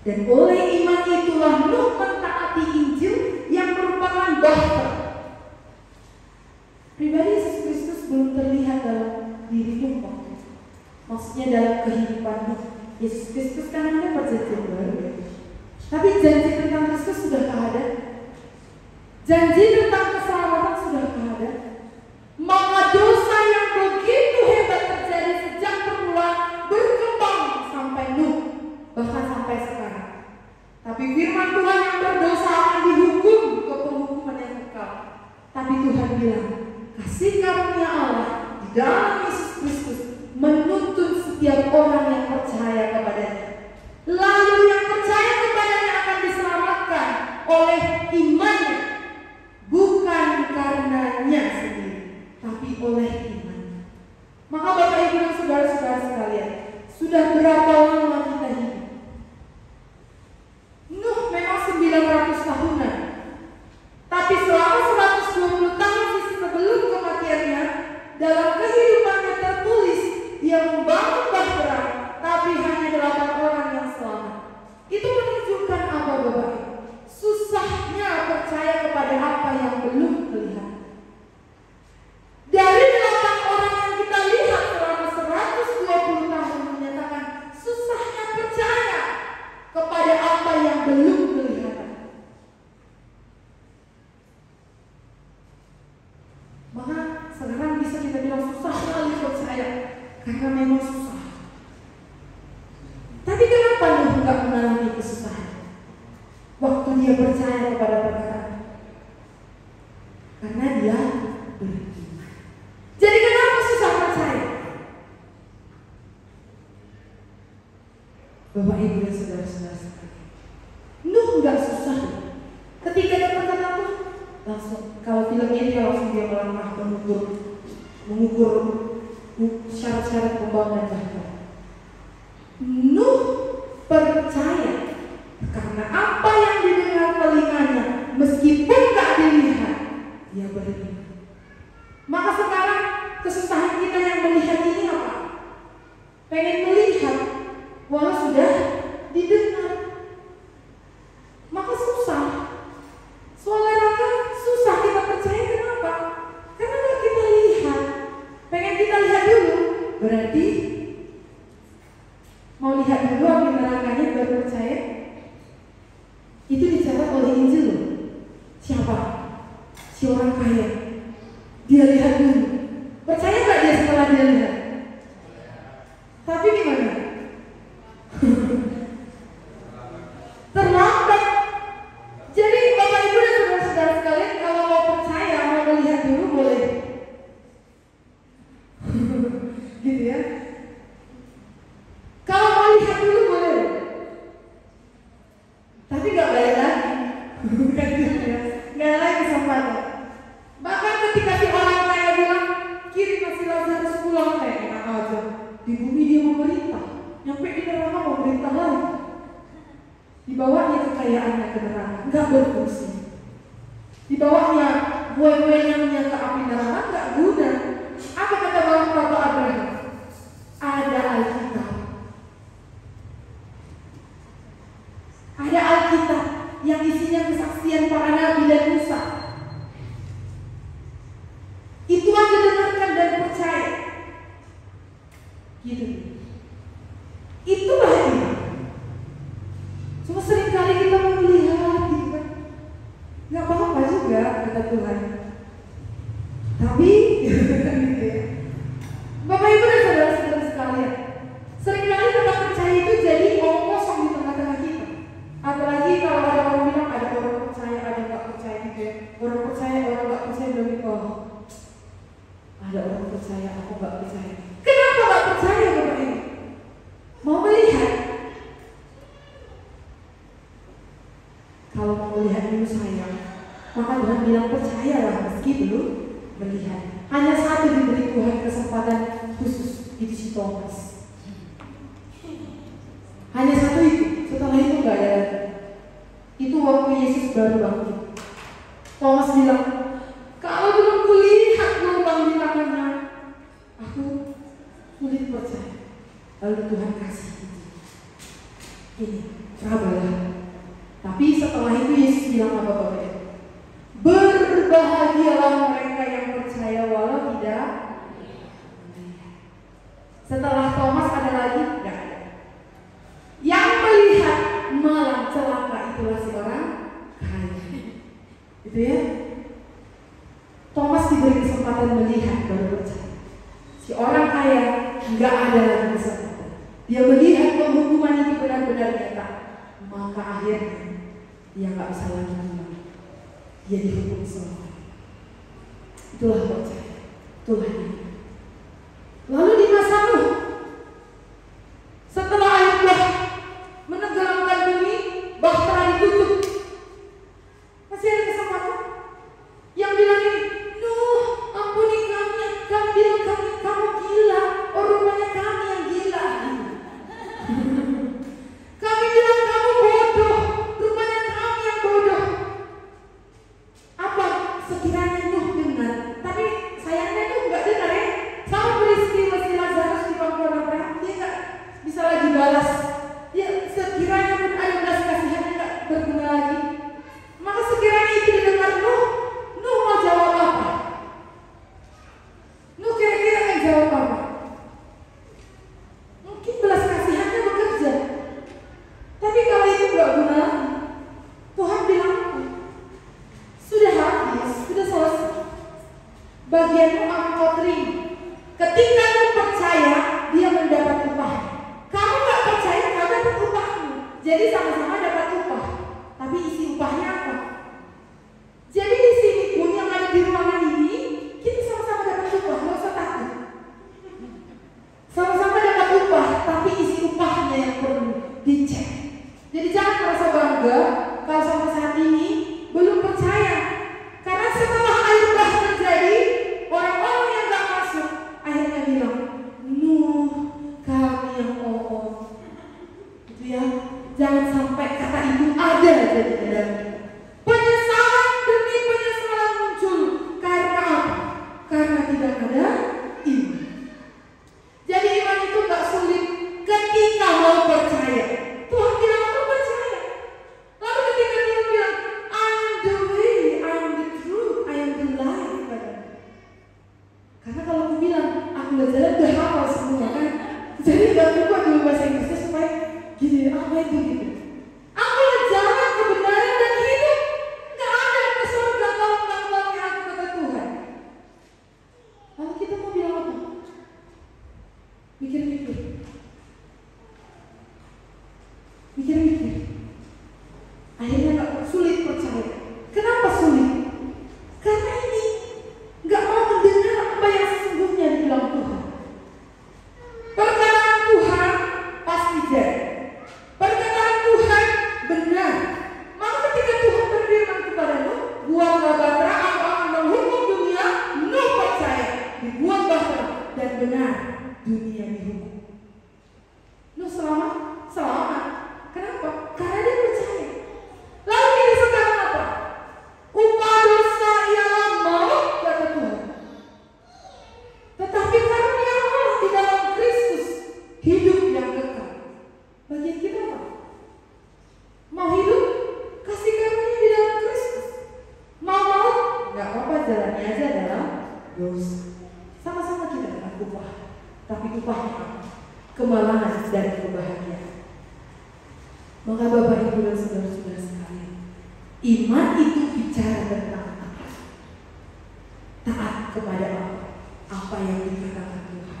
Dan oleh iman itulah Nuh mentaati Injil yang merupakan bahtera. Pribadi Yesus Kristus belum terlihat dalam diri Nuh. Maksudnya dalam kehidupan Nuh. Yesus Kristus kan ada perjanjian baru. Tapi janji tentang Kristus sudah ada. Janji tentang keselamatan sudah ada. Maka dosa yang begitu hebat terjadi sejak permulaan berkembang sampai Nuh, bahkan sampai sekarang. Tapi firman Tuhan yang berdosa akan dihukum ke penghukuman yang kekal. Tapi Tuhan bilang, kasih karunia Allah di dalam Yesus Kristus menuntun setiap orang yang percaya kepadanya. Lalu yang percaya kepadanya akan diselamatkan oleh imannya, bukan karenanya sendiri, tapi oleh iman. Maka Bapak Ibu dan saudara-saudara sekalian, sudah berapa lama kita hidup? Nuh memang 900 tahunan, tapi selama 120 tahun sebelum kematiannya, dalam kehidupannya tertulis dia membangun bahtera Maka sekarang bisa kita bilang susah sekali percaya, karena memang susah. Tapi kenapa Nuh nggak mengalami kesusahan waktu dia percaya kepada perkataan? Karena dia beriman. Jadi kenapa susah percaya? Bapak Ibu dan saudara-saudara sekalian, Nuh nggak susah. Ketika dia perkata Tuh, langsung kalau filmnya dia langsung dia melangkah mengukur syarat-syarat pembangunan bahtera. Nuh percaya karena apa yang didengar telinganya, meskipun tak dilihat, dia beriman. Maka sekarang kesusahan kita yang melihat ini apa? Pengen melihat, walau sudah didengar, maka susah. Soalnya susah kita percaya, kenapa? Karena nggak kita lihat. Pengen kita lihat dulu, berarti mau lihat dulu api nerakanya baru percaya. Itu dicatat oleh Injil. Siapa? Si orang kaya. Dia lihat dulu. Percaya nggak dia setelah dia lihat? Tapi gimana? Terlambat. Jadi Bapak Ibu dan saudara-saudara sekalian, kalau mau percaya, mau melihat dulu boleh. Gitu ya. Kalau mau lihat dulu boleh. Tapi nggak balik lagi. Bukan gitu ya. Nggak ada lagi kesempatan. Bahkan ketika si orang kaya bilang, kirim nasi Lazarus pulang, kayak enak aja. Di bumi dia memerintah, nyampe di neraka memerintah lagi. Dibawanya kekayaannya ke neraka, nggak berfungsi. Dibawanya buah-buahnya ke api neraka, nggak guna. Apa kata Bapak Abraham? Ada Alkitab. Ada Alkitab yang isinya kesaksian para nabi dan Musa. Itu aja dengarkan dan percaya. Gitu. Itulah iman. Cuma seringkali kita mau melihat gitu kan. Gak apa-apa juga kata Tuhan. Tapi gitu ya. Bapak Ibu dan saudara-saudara sekalian, seringkali kita percaya itu jadi omong kosong di tengah-tengah kita. Apalagi kalau ada orang bilang ada orang percaya, ada gak percaya gitu ya. Orang percaya, orang gak percaya bilang gitu. Oh, ada orang percaya, aku gak percaya. Kenapa gak percaya Bapak Ibu? Mau melihat? Kalau mau melihat dulu sayang, maka Tuhan bilang percayalah meski belum melihat. Hanya satu diberi Tuhan kesempatan khusus, itu si Thomas. Hanya satu itu, setelah itu gak ada lagi. Itu waktu Yesus baru bangkit. Thomas bilang, kalau belum kulihat lubang di tangannya, aku sulit percaya. Lalu Tuhan kasih ini, cobalah. Tapi setelah itu Yesus bilang apa Bapak? Berbahagialah mereka yang percaya walau tidak melihat. Setelah Thomas ada lagi? Tidak ada. Yang melihat malah celaka, itulah si orang kaya. Gitu ya. Thomas diberi kesempatan melihat baru percaya. Si orang kaya nggak ada lagi kesempatan. Dia melihat penghukuman itu benar-benar nyata. Maka akhirnya dia nggak bisa lagi pulang. Dia dihukum selama. Itulah percaya. Itulah iman. Lalu di masa Nuh, setelah air bah menenggelamkan bumi, bahtera ditutup, masih ada kesempatan. Yang bilang ini, Nuh, ampuni kami. Kamu bilang kamu gila. Oh, rupanya kami yang gila. Kami bilang kamu bodoh. Rupanya kami yang bodoh. Apa sekiranya Nuh dengar? Tapi sayangnya Nuh nggak dengar ya. Sama peristiwa bagianmu akan kau terima. Ketika kamu percaya, dia mendapat upah. Kamu gak percaya, gak dapat upahmu. Jadi sama-sama dapat upah. Tapi isi upahnya apa? Jadi di sini pun yang ada di ruangan ini, kita sama-sama dapat upah, gak usah takut. Sama-sama dapat upah, tapi isi upahnya yang perlu dicek. Jadi jangan merasa bangga kalau sampai saat ini belum percaya. Karena setelah air bah terjadi, orang-orang yang gak masuk akhirnya bilang, Nuh, kami yang gitu ya. Jangan sampai kata itu ada jadi dalam penyesalan demi penyesalan muncul. Karena apa? Karena tidak ada iman. Jadi iman itu gak sulit ketika mau percaya. Tuhan bilang mau percaya. Lalu ketika Tuhan bilang, I am the way, I am the truth, I am the life. Karena kalau aku bilang aku gak jalan, udah hafal semua kan. Jadi gak lupa dulu bahasa Inggrisnya supaya gini, apa itu gitu. Aku jalan kebenaran dan hidup. Gak ada ke surga kalau gak melalui aku, kata Tuhan. Lalu kita mau bilang apa? Mikir-mikir. Mikir-mikir. Akhirnya gak sulit percaya. Kenapa sulit? Karena ini gak mau mendengar apa yang sesungguhnya dibilang Tuhan. Perkataan Tuhan pasti jadi. Perkataan Tuhan benar. Maka ketika Tuhan berfirman kepadamu, buatlah bahtera, aku akan menghukum dunia, Nuh percaya. Dibuat bahtera dan benar, dunia dihukum. Nuh selamat? Selamat. Kenapa? Karena dia percaya. Lalu kita sekarang apa? Upah dosa ialah maut, kata Tuhan. Tetapi karunia Allah di dalam Kristus, hidup yang kekal. Bagian kita apa? Mau hidup? Kasih karunia di dalam Kristus. Mau maut? Gak apa-apa, jalannya aja dalam dosa. Sama-sama kita dapat upah. Tapi upahnya apa? Kemalangan dan kebahagiaan. Maka Bapak Ibu dan saudara-saudara sekalian, iman itu bicara tentang taat. Taat kepada apa yang dikatakan Tuhan.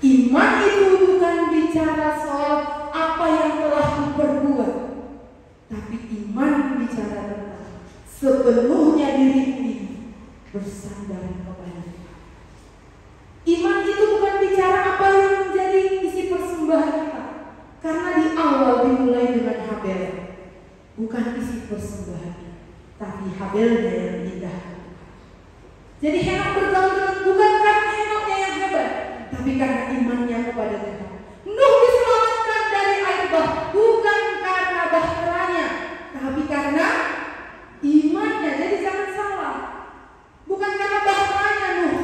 Iman itu bukan bicara soal apa yang telah diperbuat, tapi iman bicara tentang sepenuhnya diriku ini bersandar kepada Tuhan. Iman itu bukan bicara apa yang menjadi isi persembahan kita. Karena di awal dimulai dengan Habel, bukan isi persembahannya, tapi Habelnya yang indah. Jadi Henok bergaul dengan bukan karena Henoknya yang hebat, tapi karena imannya kepada Tuhan. Nuh diselamatkan dari air bah, bukan karena bahteranya, tapi karena imannya. Jadi jangan salah, bukan karena bahteranya Nuh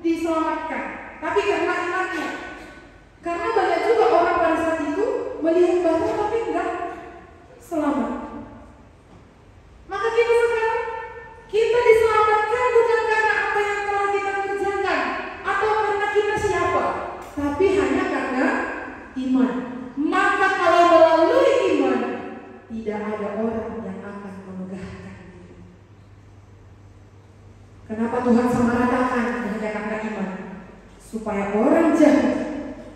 diselamatkan, tapi karena imannya. Karena banyak juga orang pada saat itu melihat bahtera tapi enggak selamat. Maka kita sekarang, kita diselamatkan bukan karena apa yang telah kita kerjakan atau karena kita siapa, tapi hanya karena iman. Maka kalau melalui iman, tidak ada orang yang akan memegahkan diri. Kenapa Tuhan samaratakan hanya karena iman? Supaya orang jahat,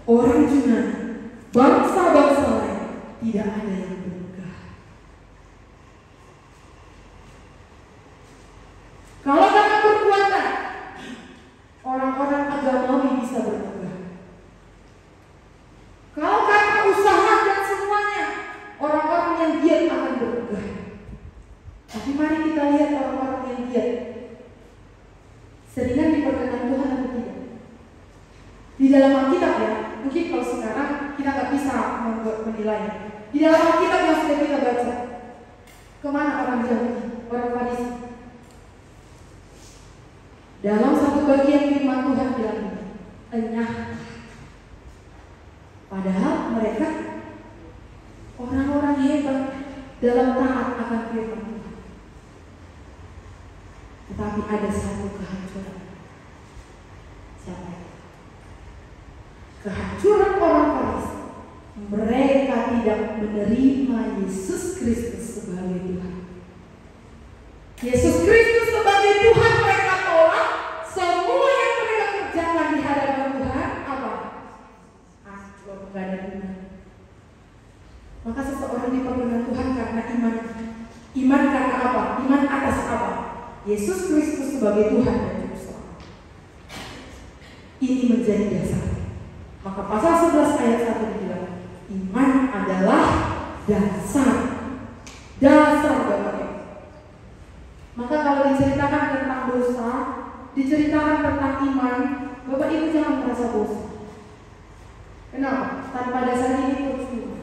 orang Yunani, bangsa-bangsa lain tidak ada yang bermegah. Kalau karena perbuatan, orang-orang agamawi bisa bermegah. Kalau karena usaha dan semuanya, orang-orang yang giat akan bermegah. Tapi mari kita lihat orang-orang yang giat seringan diperkenan Tuhan atau tidak. Di dalam Alkitab ya, mungkin kalau sekarang kita nggak bisa menilai. Di dalam Alkitab yang sudah kita baca, kemana orang Yahudi, orang Farisi? Dalam satu bagian firman Tuhan bilang, enyah. Padahal mereka orang-orang hebat dalam taat akan firman Tuhan. Tetapi ada satu kehancuran. Siapa? Kehancuran orang Farisi. Mereka tidak menerima Yesus Kristus sebagai Tuhan. Yesus Kristus sebagai Tuhan mereka tolak. sebagai Tuhan dan Juru Selamat. Ini menjadi dasar. Maka pasal 11 ayat 1 dibilang, iman adalah dasar. Dasar Bapak Ibu. Maka kalau diceritakan tentang dosa, diceritakan tentang iman, Bapak Ibu jangan merasa bosan. Kenapa? Tanpa dasar ini percuma.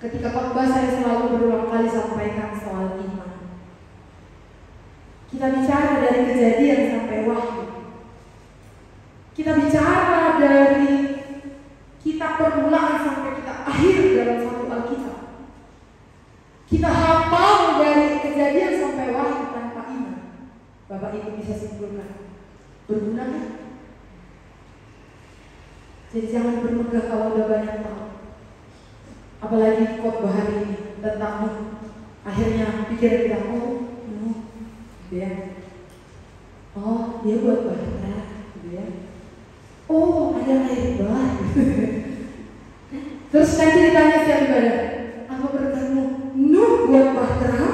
Ketika khotbah saya selalu berulang kali sampaikan soal iman. Kita bicara dari Kejadian sampai Wahyu. Kita bicara dari kitab permulaan sampai kita akhir dalam satu Alkitab. Kita hafal dari Kejadian sampai Wahyu tanpa iman. Bapak Ibu bisa simpulkan, berguna kan? Jadi jangan bermegah kalau udah banyak tahu. Apalagi khotbah hari ini tentang Nuh. Akhirnya pikir kita, oh Nuh, dia, oh dia buat bahtera, dia, oh ada air bah. Terus kan ceritanya setiap ibadah, apa berkat Nuh buat bahtera,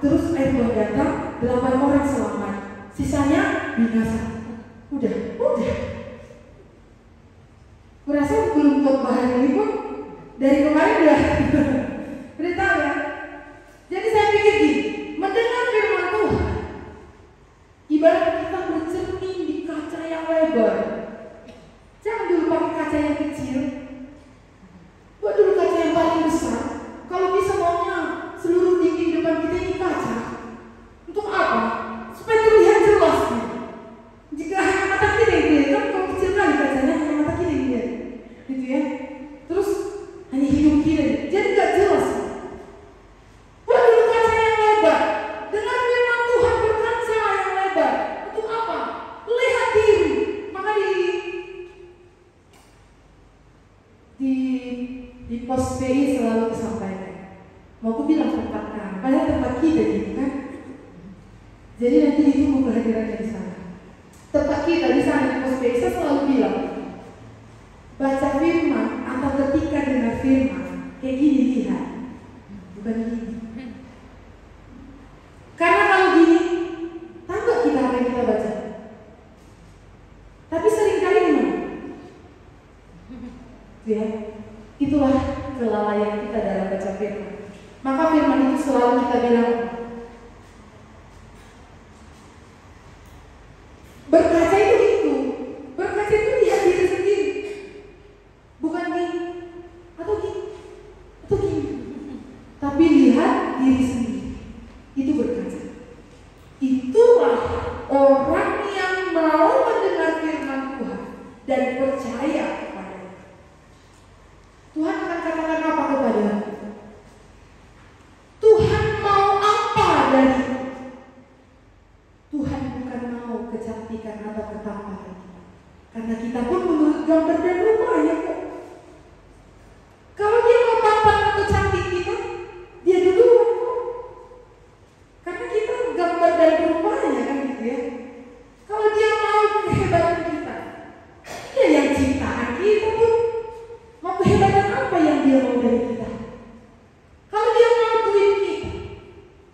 terus air bah datang, 8 orang selamat, sisanya binasa. Udah. Merasa belum khotbah hari ini pun dari kemarin udah tahu ya. Jadi saya pikir gini, mendengar firman Tuhan ibarat kita bercermin di kaca yang lebar. Jangan dulu pakai kaca yang kecil, buat dulu kaca yang paling besar. Kalau bisa maunya seluruh dinding depan kita ini kaca. Untuk apa? Supaya terlihat jelas gitu. Jika hanya mata kita yang lihat, kan kalau kecil kali kacanya hanya mata kita yang lihat, gitu ya. Terus hanya hidung kita, jadi gak jelas. Buat dulu kaca yang lebar. Dengan firman Tuhan berkaca yang lebar. Untuk apa? Lihat diri. Maka di pos PI selalu disampaikan, mau aku bilang tempat kami, padahal tempat kita gitu kan. Jadi nanti ditunggu kehadirannya di sana. Tempat kita di sana di pos PI, saya selalu bilang, baca firman atau ketika dengar firman kayak gini lihat, bukan gini. Karena kalau gini, tangkap kita apa yang kita baca. Tapi seringkali gimana? Ya, itulah kelalaian kita dalam baca firman. Maka firman itu selalu kita bilang, berkaca itu. Berkaca itu lihat diri sendiri. Bukan gini, atau gini. Tapi lihat diri sendiri. Itu berkaca. Itulah orang yang mau mendengar firman Tuhan dan percaya kepada-Nya. Tuhan akan katakan apa kepada-Nya? Tuhan mau apa dari Tuhan bukan mau kecantikan atau ketampanan kita. Karena kita pun menurut gambar dan rupanya kok. Kalau dia mau tampan atau cantik kita, dia duluan kok. Karena kita gambar dan rupanya kan gitu ya. Kalau dia mau kehebatan kita, dia yang ciptaan kita pun. Mau kehebatan apa yang dia mau dari kita? Kalau dia mau duit kita,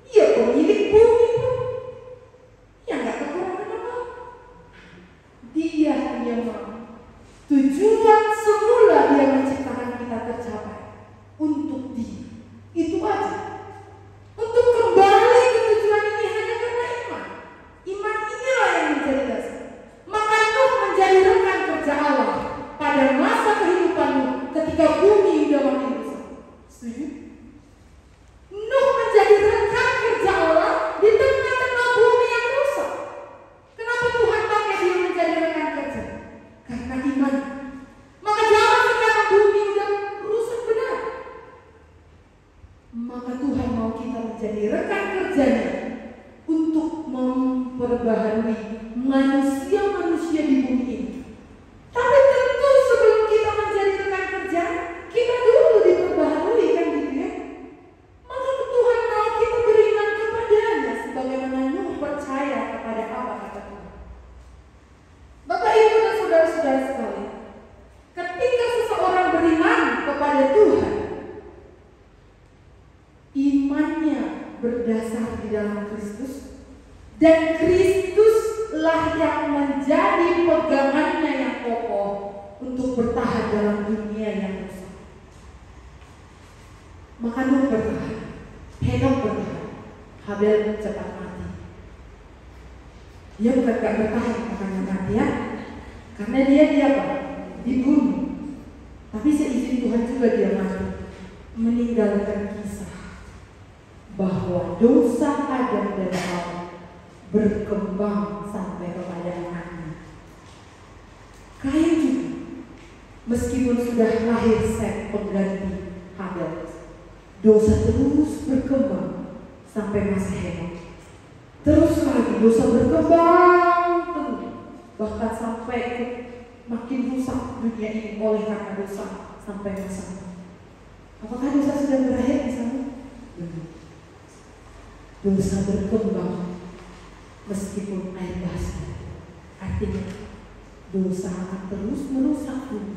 dia pemilik bumi pun. Ya nggak kekurangan apa. Dia hanya mau tujuan semula dia menciptakan kita tercapai untuk dia. Itu aja. Untuk kembali ke tujuan ini hanya karena iman. Iman inilah yang menjadi dasar. Maka Nuh menjadi rekan kerja Allah pada masa kehidupan Nuh ketika bumi sudah makin besar. Setuju? Nuh menjadi rekan kerja Allah di tengah-tengah bumi yang rusak. Kenapa Tuhan pakai dia menjadi rekan kerja? Karena iman. Maka jangan sekarang bumi sudah rusak benar. Maka Tuhan mau kita menjadi rekan kerjanya untuk memperbaharui manusia-manusia di bumi ini. Tapi tentu sebelum kita menjadi rekan kerja, kita dulu diperbaharui kan gitu ya. Maka Tuhan mau kita beriman kepadanya sebagaimana Nuh percaya kepada apa kata Tuhan. Bapak Ibu dan saudara-saudara sekalian, ketika seseorang beriman kepada Tuhan, imannya berdasar di dalam Kristus, Dan Kristuslah yang menjadi pegangannya yang kokoh untuk bertahan dalam dunia yang rusak. Maka Nuh bertahan, Henok bertahan, Habel cepat mati. Dia bukan gak bertahan makanya mati ya, karena dia apa? Dibunuh. Tapi seizin Tuhan juga dia mati, meninggalkan kisah bahwa dosa Adam dan Hawa berkembang sampai kepada anaknya. Kain juga, meskipun sudah lahir Set pengganti Habel, dosa terus berkembang sampai masa Henok. Terus lagi dosa berkembang terus, bahkan sampai makin rusak dunia ini oleh karena dosa sampai masa. Apakah dosa sudah berakhir di sana? Dosa berkembang meskipun air basah. Artinya dosa akan terus merusak bumi.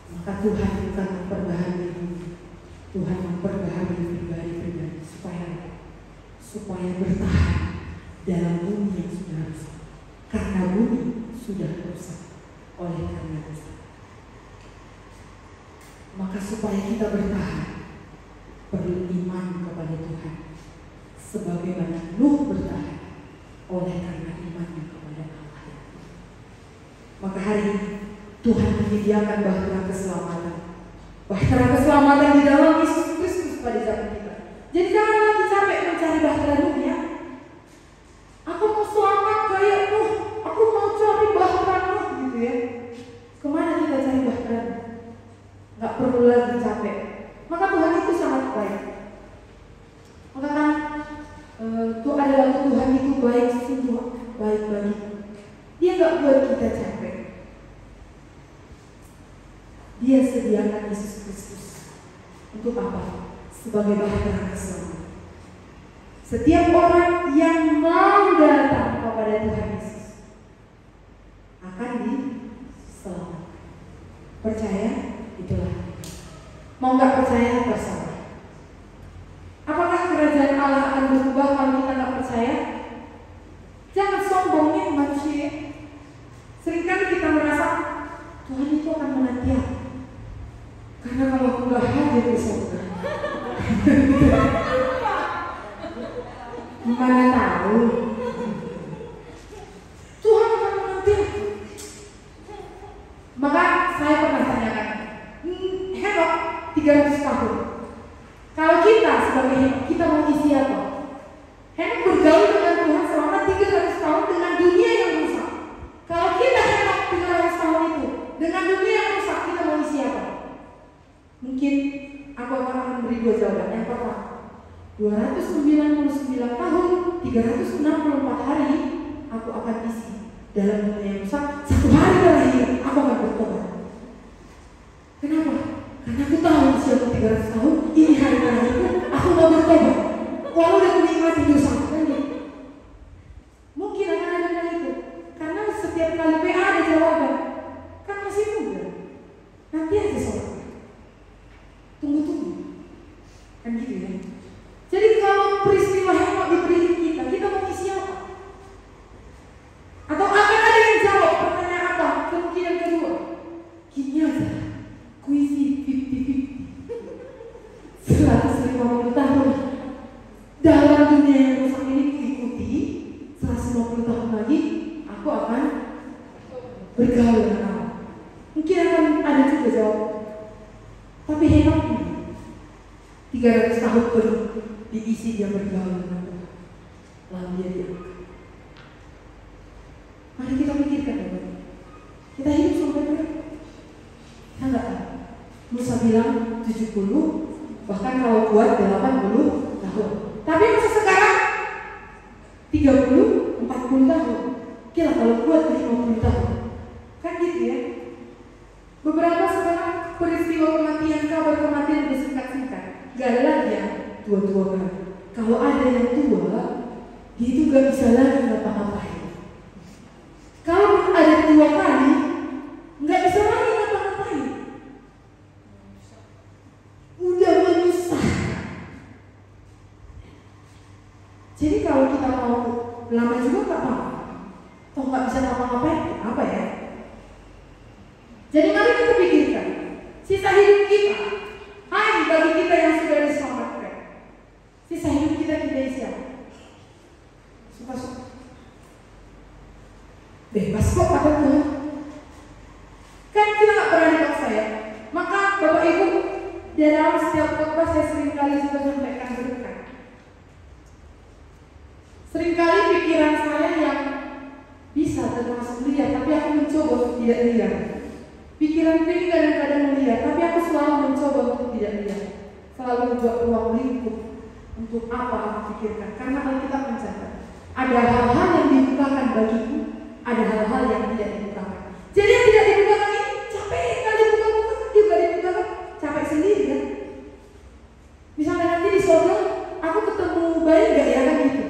Maka Tuhan bukan memperbaharui bumi, Tuhan memperbaharui pribadi-pribadi supaya bertahan dalam bumi yang sudah rusak. Karena bumi sudah rusak oleh karena dosa. Maka supaya kita bertahan, perlu iman kepada Tuhan, sebagaimana Nuh bertahan oleh karena imannya kepada Allah. Maka hari ini Tuhan menyediakan bahtera keselamatan, bahtera keselamatan di dalam Yesus Kristus pada zaman kita. Jadi jangan lagi capek mencari bahtera dunia. Aku mau selamat kayak Nuh, aku mau cari bahtera Nuh gitu ya. Kemana kita cari bahtera? Gak perlu lagi capek. Maka Tuhan itu sangat baik. Maka kan itu adalah Tuhan itu baik, sungguh baik bagi. Dia gak buat kita capek. Dia sediakan Yesus Kristus untuk apa? Sebagai bahtera keselamatan. Setiap orang yang mau datang kepada Tuhan Yesus akan diselamatkan. Percaya? Itulah. Mau nggak percaya terserah. Apakah kerajaan Allah akan berubah kalau kita nggak percaya? Jangan sombongnya manusia. Seringkali kita merasa Tuhan itu akan menanti aku. Karena kalau aku nggak hadir di surga, mana tahu Tuhan akan menanti aku. Maka saya pernah tanyakan, Henok 300 tahun. Kalau kita sebagai Henok, kita mau isi apa? Henok bergaul dengan Tuhan selama 300 tahun dengan dunia yang rusak. Kalau kita Henok 300 tahun itu dengan dunia yang rusak, kita mau isi apa? Mungkin aku akan memberi dua jawaban. Yang pertama, 299 tahun 364 hari aku akan isi dalam dunia yang rusak. Satu hari terakhir aku akan bertobat. Kenapa? Karena aku tahu usia 300 tahun ini hari terakhirku, aku mau bertobat. Walau udah menikmati dosa kan gitu. Mungkin akan ada yang itu. Karena setiap kali PA ada jawaban. Kan masih muda. Nanti aja sholat. Tunggu. Kan gitu ya. Jadi kalau peristiwa Henok diberi kita mau isi apa? Atau akan ada yang jawab pertanyaan apa? Kemungkinan kedua, gini aja, kuisi 50-50. 150 tahun dalam dunia yang rusak ini diikuti, 150 tahun lagi aku akan bergaul dengan Allah. Mungkin akan ada juga jawab. Tapi Henok ini 300 tahun penuh diisi dia bergaul dengan Tuhan. Lalu dia diangkat. Mari kita pikirkan ya, kita hidup sampai berapa? Kita nggak tahu. Musa bilang 70, bahkan kalau kuat 80 tahun. Tapi masa sekarang 30, 40 tahun. Kira kalau kuat 50 tahun. Kan gitu ya. Beberapa sekarang peristiwa kematian, kabar kematian disingkat-singkat. Gak ada lagi yang tua-tua kan. Kalau ada yang tua, dia itu gak bisa lagi ngapa-ngapain. Kalau ada tua kali, gak bisa lagi ngapa-ngapain. Udah menyusahkan. Jadi kalau lama juga nggak apa-apa. Toh nggak bisa ngapa-ngapain, apa ya? Jadi mari kita pikirkan sisa hidup kita. Hai bagi kita yang sudah diselamatkan, sisa hidup kita isi apa? Suka-suka. Bebas kok kata Tuhan. Kan kita nggak pernah dipaksa ya. Maka Bapak Ibu, di dalam setiap khotbah saya seringkali juga sampaikan berkat. Seringkali pikiran saya yang bisa termasuk liar, tapi aku mencoba untuk tidak liar. Pikiran ini kadang-kadang liar, tapi aku selalu mencoba untuk tidak liar. Selalu membuat ruang lingkup untuk apa aku pikirkan. Karena Alkitab mencatat, ada hal-hal yang dibukakan bagiku, ada hal-hal yang tidak dibukakan. Jadi yang tidak dibukakan ini capek kali buka-buka, juga dibukakan capek sendiri kan. Misalnya nanti di surga aku ketemu bayi gak ya kan gitu.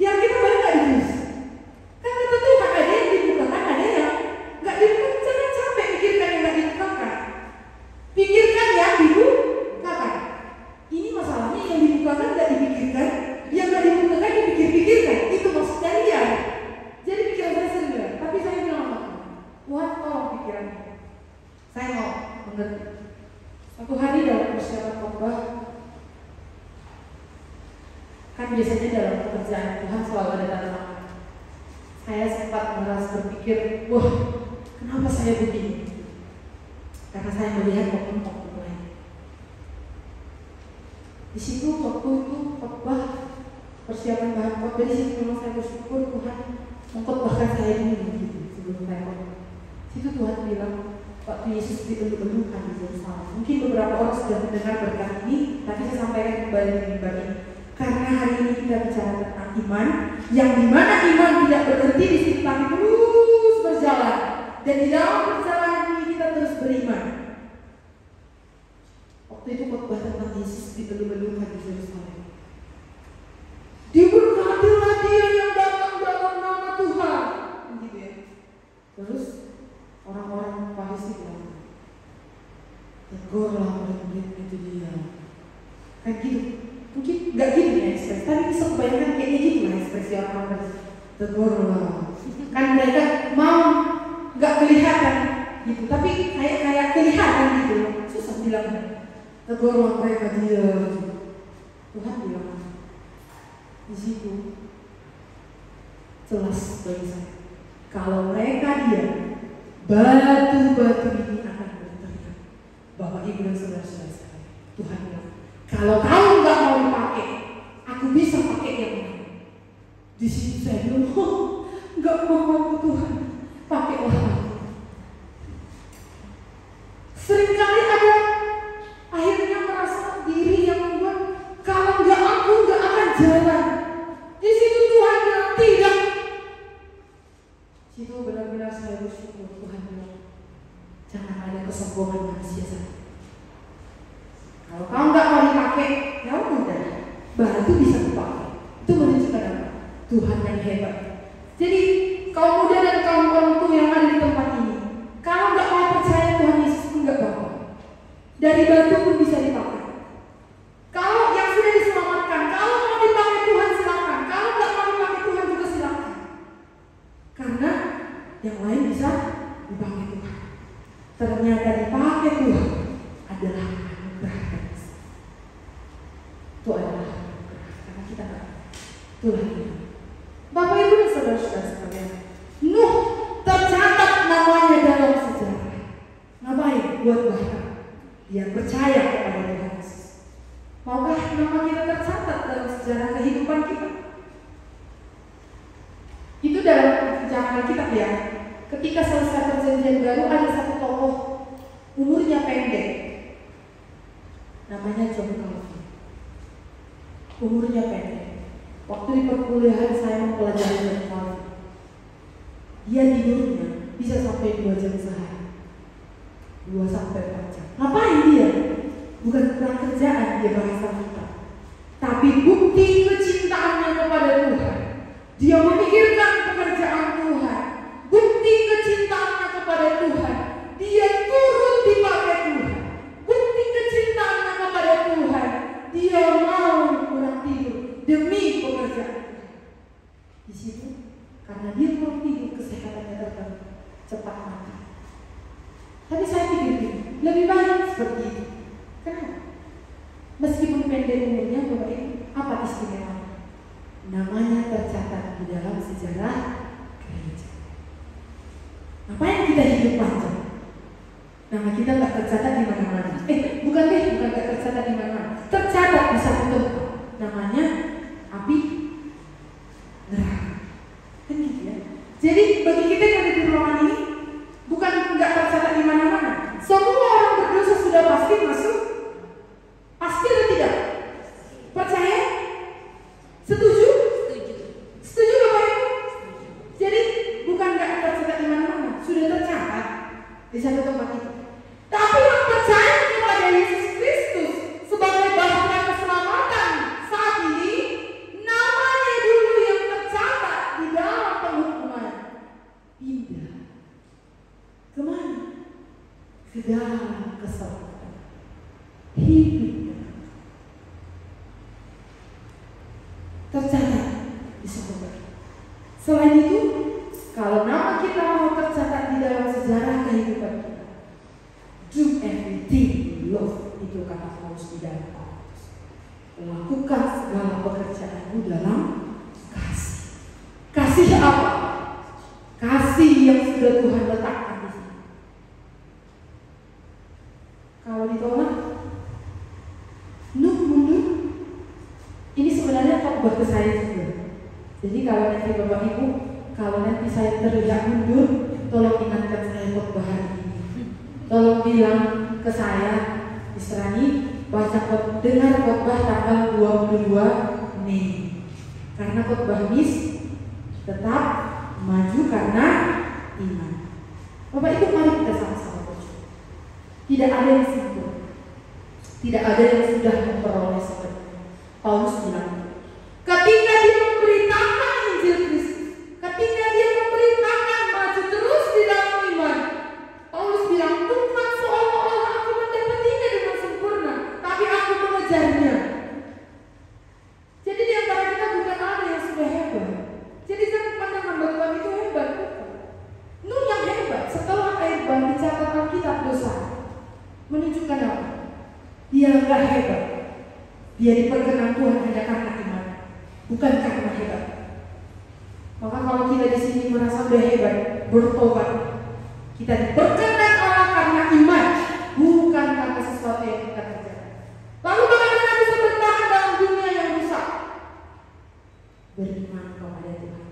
Biar kita bayi gak ditulis. Kan kata Tuhan ada yang dibukakan, ada yang gak dibukakan. Jangan capek pikirkan yang gak dibukakan. Pikirkan yang dibukakan. Ini masalahnya yang dibukakan gak dipikirkan, yang gak dibukakan dipikir-pikirkan. Itu maksudnya dia. Jadi pikiran saya sendiri, tapi saya bilang sama Tuhan, tolong pikirannya. Saya mau mengerti. Suatu hari dalam persiapan khotbah, kan biasanya dalam pekerjaan Tuhan selalu ada tantangan. Saya sempat merasa berpikir, wah, kenapa saya begini? Karena saya melihat oknum-oknum lain. Di situ waktu itu khotbah, persiapan bahan khotbah, di situ memang saya bersyukur Tuhan mengkhotbahkan saya dulu gitu sebelum saya khotbah. Situ Tuhan bilang, waktu Yesus dieluk-elukan di Yerusalem. Mungkin beberapa orang sudah mendengar berkat ini, tapi saya sampaikan kembali di mimbar ini. Karena hari ini kita bicara tentang iman, yang dimana iman tidak berhenti di situ, tapi terus berjalan. Dan di dalam perjalanan ini kita terus beriman. Waktu itu khotbah tentang Yesus dieluk-elukan di Yerusalem. Diberkatilah dia yang datang dalam nama Tuhan. Gitu ya. Terus orang-orang Farisi bilang, tegurlah murid-murid itu dia. Kayak gitu. Mungkin nggak gitu ya ekspresi, tapi bisa kebanyakan kayaknya gitu lah ekspresi orang Farisi. Tegurlah. Kan mereka mau nggak kelihatan gitu, tapi kayak kelihatan gitu. Susah bilangnya. Tegurlah mereka dia. Tuhan bilang di situ jelas bagi saya. Kalau mereka diam, batu-batu ini akan berteriak. Bapak Ibu dan saudara-saudara sekalian, Tuhan bilang, kalau kamu nggak mau dipakai, aku bisa pakai yang lain. Di situ saya bilang, oh, nggak mau Tuhan, pakailah aku. Seringkali ada akhirnya merasa diri yang membuat kalau nggak aku nggak akan jalan. Di situ Tuhan bilang tidak. Situ benar-benar saya bersyukur Tuhan bilang, jangan ada kesombongan manusia saja. Kalau kamu nggak mau dipakai, ya udah, batu bisa dipakai. Itu menunjukkan apa? Tuhan yang hebat. Jadi kaum muda dan kaum orang tua yang ada di tempat ini, kalau nggak mau percaya Tuhan Yesus pun nggak apa-apa. Dari batu pun bisa dipakai. Kalau yang sudah diselamatkan, kalau mau dipakai Tuhan silakan. Kalau nggak mau dipakai Tuhan juga silakan. Karena yang lain bisa dipakai Tuhan. Ternyata dipakai Tuhan adalah anugerah. Itu adalah anugerah. Karena kita nggak Tuhan ini. Bapak Ibu dan saudara-saudara sekalian, Nuh tercatat namanya dalam sejarah. Ngapain? Buat bahkan dia percaya kepada Tuhan Yesus. Maukah nama kita tercatat dalam sejarah kehidupan kita? Itu dalam sejarah kita ya. Ketika selesai perjanjian baru ada satu tokoh umurnya pendek, namanya John Calvin. Umurnya pendek. Waktu di perkuliahan saya mempelajari John Calvin. Dia tidurnya bisa sampai 2 jam sehari, 2 sampai 4 jam. Ngapain dia? Bukan kurang kerjaan dia bahasa kita, tapi bukti kecintaannya kepada Tuhan. Dia memikirkan pekerjaan Tuhan, bukti kecintaannya kepada Tuhan. Dia turut dipakai Tuhan, bukti kecintaannya kepada Tuhan. Dia mau kurang tidur demi pekerjaan Tuhan. di situ karena dia kurang tidur kesehatannya terganggu, cepat mati. Tapi saya pikir lebih baik seperti itu. Kenapa? Meskipun pendek umurnya, Bapak Ibu, apa istimewanya? Namanya tercatat di dalam sejarah gereja. Apa yang kita hidup panjang? Nama kita nggak tercatat di mana-mana. Bukan nggak tercatat di mana-mana. Tercatat di satu tempat. Namanya api neraka. Kan gitu ya. Jadi bagi kita yang ada di ruangan ini, bukan nggak tercatat di mana-mana. Semua orang berdosa sudah pasti masuk. Pasti atau tidak? Percaya? Setuju? Setuju Bapak Ibu? Jadi bukan nggak tercatat di mana-mana, sudah tercatat di satu tempat itu. Tapi yang percaya kepada Yesus Kristus sebagai bahasa keselamatan saat ini, namanya dulu yang tercatat di dalam penghukuman pindah kemana? Ke dalam keselamatan hidup. Tercatat di surga. Selain itu, kalau nama kita mau tercatat di dalam sejarah kehidupan kita, do everything you love, itu kata Paulus di dalam Korintus. Lakukan segala pekerjaanmu dalam kasih. Kasih apa? Kasih yang sudah Tuhan letakkan di sini. Kalau ditolak, mundur. Ini sebenarnya khotbah ke saya juga. Jadi kalau nanti Bapak Ibu, kalau nanti saya terlihat mundur, tolong ingatkan saya khotbah hari ini. Tolong bilang ke saya, Israni, dengar khotbah tanggal 22 Mei. Karena khotbah mis tetap maju karena iman. Bapak Ibu, mari kita sama-sama bersyukur. Tidak ada yang sempurna. Tidak ada yang sudah memperoleh seperti Paulus bilang, ketika dia memberitakan Injil Kristus, ketika dia memberitakan maju terus di dalam iman, Paulus bilang, bukan seolah-olah aku mendapatinya dengan sempurna, tapi aku mengejarnya. Jadi di antara kita bukan ada yang sudah hebat. Jadi jangan pandang hamba Tuhan itu hebat, bukan. Nuh yang hebat setelah air bah dicatat Alkitab dosa, menunjukkan apa? Dia enggak hebat. Dia diperkenan Tuhan hanya karena iman, bukan karena hebat. Maka kalau kita di sini merasa udah hebat, bertobat, kita diperkenan Allah karena iman, bukan karena sesuatu yang kita kerjakan. Lalu bagaimana bisa bertahan dalam dunia yang rusak? Beriman kepada Tuhan,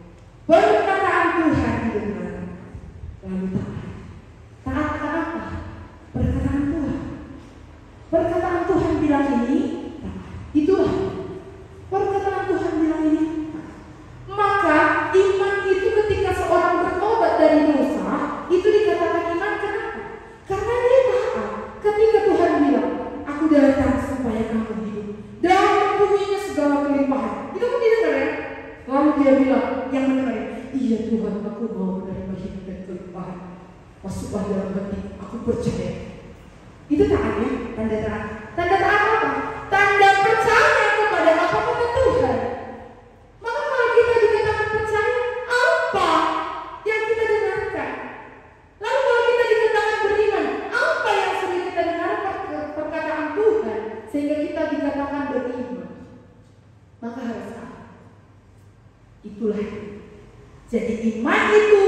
perkataan Tuhan didengarkan, lalu taat. Taat apa? Perkataan Tuhan. Perkataan Tuhan bilang ini. Itulah perkataan Tuhan bilang ini. Maka iman itu ketika seorang bertobat dari dosa, itu dikatakan iman. Kenapa? Karena dia taat. Ketika Tuhan bilang, aku datang supaya kamu hidup dan mempunyai segala kelimpahan, itu pun didengar ya. Lalu dia bilang, yang mendengar, iya Tuhan, aku mau menerima hidup dan kelimpahan. Masuklah dalam hati, aku percaya. Itu taatnya, tanda taat. Tanda taat apa? Tanda percaya kepada apa kata Tuhan. Maka kalau kita dikatakan percaya, apa yang kita dengarkan? Lalu kalau kita dikatakan beriman, apa yang sering kita dengarkan perkataan Tuhan sehingga kita dikatakan beriman? Maka harus taat. Itulah. Jadi iman itu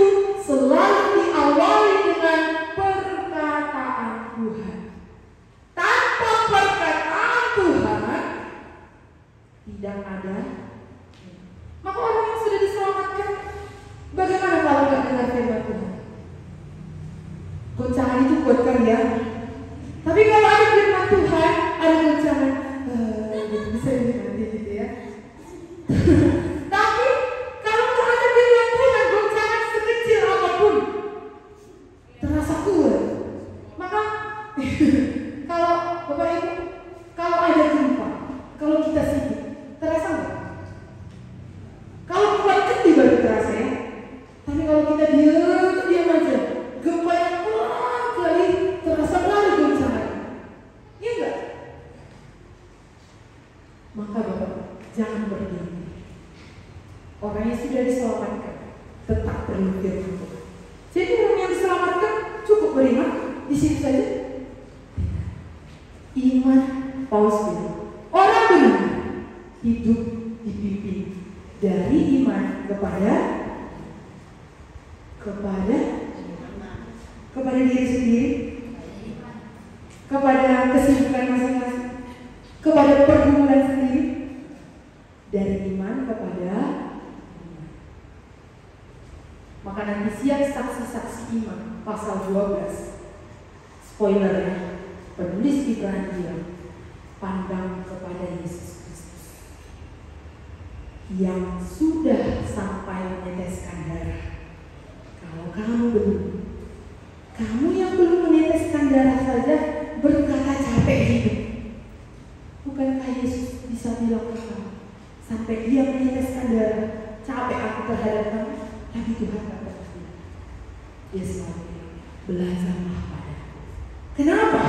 selalu diawali dengan perkataan Tuhan. Tanpa perkataan Tuhan tidak ada. Maka orang yang sudah diselamatkan, bagaimana kalau tidak dengar firman Tuhan? Goncangan itu buat karya. Tapi kalau ada firman Tuhan, ada goncangan. Bisa nanti gitu ya. Tapi kalau tidak ada firman Tuhan, goncangan sekecil apapun terasa kuat. Maka kalau Bapak Ibu, kalau ada gempa, kalau kita sedih, terasa nggak? Kalau kuat kendi baru terasa ya. Tapi kalau kita diam aja, gempa yang pelan kali terasa lari goncangan. Iya nggak? Maka Bapak jangan berdiam. Orang dia sudah diselamatkan, tetap perlu firman Tuhan. Jadi orang yang diselamatkan cukup beriman di situ saja. Iman Paulus bilang, orang benar hidup dipimpin dari iman kepada diri sendiri, kepada kesibukan masing-masing, kepada pergumulan sendiri, dari iman kepada iman. Maka nanti siap saksi-saksi iman pasal 12. Spoilernya, penulis Ibrani bilang, pandang kepada Yesus Kristus yang sudah sampai meneteskan darah. Kalau kamu belum, kamu yang belum meneteskan darah saja berkata capek hidup. Bukankah Yesus bisa bilang ke kamu, sampai dia meneteskan darah, capek aku terhadap kamu? Tapi Tuhan tak pernah bilang. Dia selalu bilang, belajarlah padaku. Kenapa?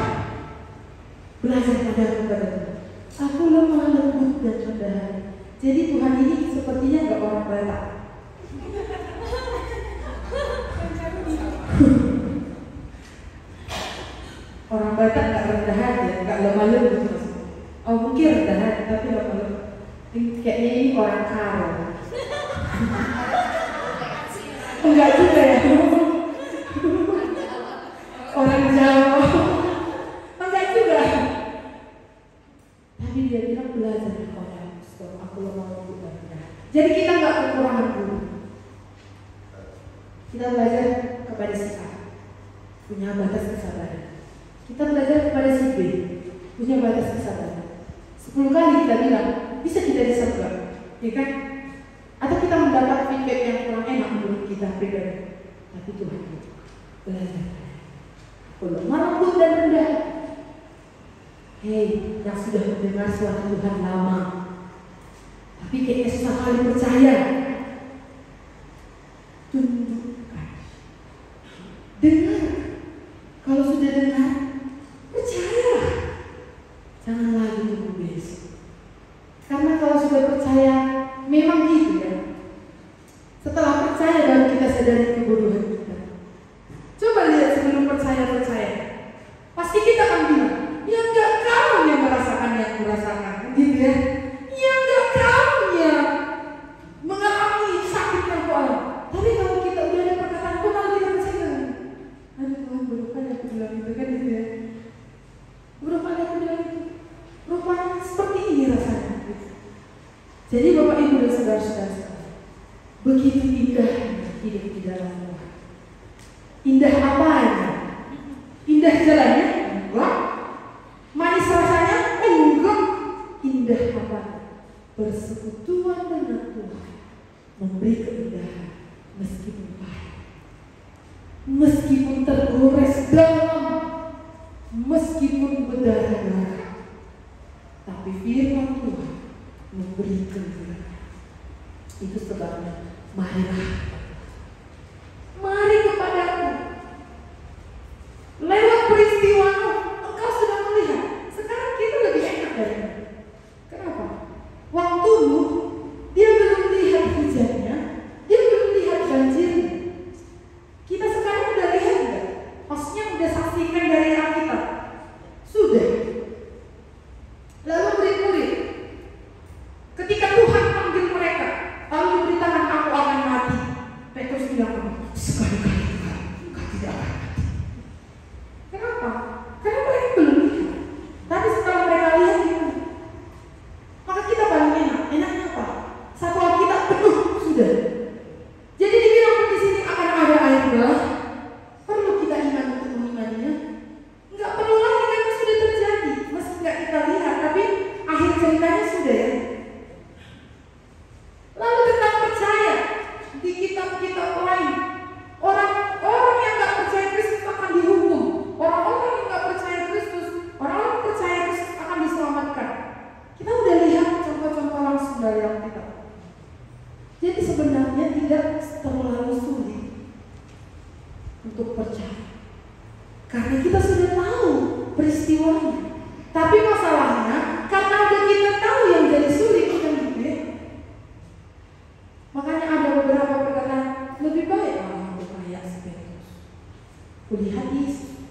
Belajar padaku kata Tuhan. Aku lemah lembut dan rendah hati. Jadi Tuhan ini sepertinya gak orang Batak. Orang Batak gak rendah hati, gak lemah lembut maksudnya. Oh mungkin rendah hati tapi lemah lembut. Kayaknya ini orang Karo. Enggak juga ya. Orang Jawa. Enggak juga. Tapi dia bilang belajar kepada aku lemah lembut dan rendah hati. Jadi kita gak kekurangan dulu. Kita belajar kepada si A, punya batas kesabaran. Kita belajar kepada si B, punya batas kesabaran. 10 kali kita bilang, bisa kita disergap, ya kan? Atau kita mendapat feedback yang kurang enak menurut kita pribadi. Tapi Tuhan belajar. Kalau lembut dan rendah. Hei, yang sudah mendengar suara Tuhan lama, tapi kayaknya susah kali percaya. Tunjukkan. Dengar. Kalau sudah dengar, percayalah. Jangan lagi tunggu besok. Karena kalau sudah percaya, memang gitu ya. Setelah percaya baru kita sadari kebodohan kita. Coba lihat sebelum percaya. Pasti kita akan bilang, ya enggak kamu yang merasakan yang kurasakan, gitu ya. Ya enggak kamu yang mengalami sakit yang kualami. Tapi kalau kita udah ada perkataan itu, kalau kita percaya, aduh Tuhan berapa kali aku bilang itu kan gitu ya. Berapa kali aku bilang itu, rupanya seperti ini rasanya. Jadi Bapak Ibu dan saudara-saudara, begitu indah hidup di dalam Tuhan. Indah apanya? Indah jalannya? Enggak. Manis rasanya? Enggak. Indah apa? Bersekutuan dengan Tuhan, memberi keindahan meskipun pahit, meskipun tergores dalam, meskipun berdarah-darah, tapi firman Tuhan memberi keindahan. Itu sebabnya mari kepadaku. Lewat peristiwamu engkau sudah melihat. Sekarang kita lebih enak dari itu. Kenapa? Waktu dulu dia belum lihat hujannya, dia belum lihat banjirnya. Kita sekarang udah lihat enggak? Maksudnya udah saksikan dari Alkitab. Sudah. Lalu murid-murid, ketika Tuhan panggil mereka, lalu diberitakan aku akan mati. Petrus bilang, sekali-kali engkau tidak akan mati. Kenapa? Karena mereka belum lihat. Tapi setelah mereka lihat gimana? Maka kita paling enak. Enaknya apa? Satu Alkitab penuh sudah. Jadi dibilang di sini akan ada air bah. Perlu kita iman untuk mengimaninya? Enggak perlu lagi karena sudah terjadi. Meski enggak kita lihat, tapi akhir ceritanya sudah ya. Lalu tentang percaya di kitab-kitab lain, orang-orang yang enggak percaya Kristus akan dihukum. Orang-orang yang enggak percaya Kristus, orang-orang yang percaya Kristus akan diselamatkan. Kita udah lihat contoh-contoh langsung dari Alkitab. Jadi sebenarnya tidak terlalu sulit untuk percaya, karena kita sudah tahu peristiwanya. Tapi masalahnya, karena udah kita tahu yang jadi sulit kan gitu ya. Makanya baik aku kayak Petrus. Kulihat Yesus.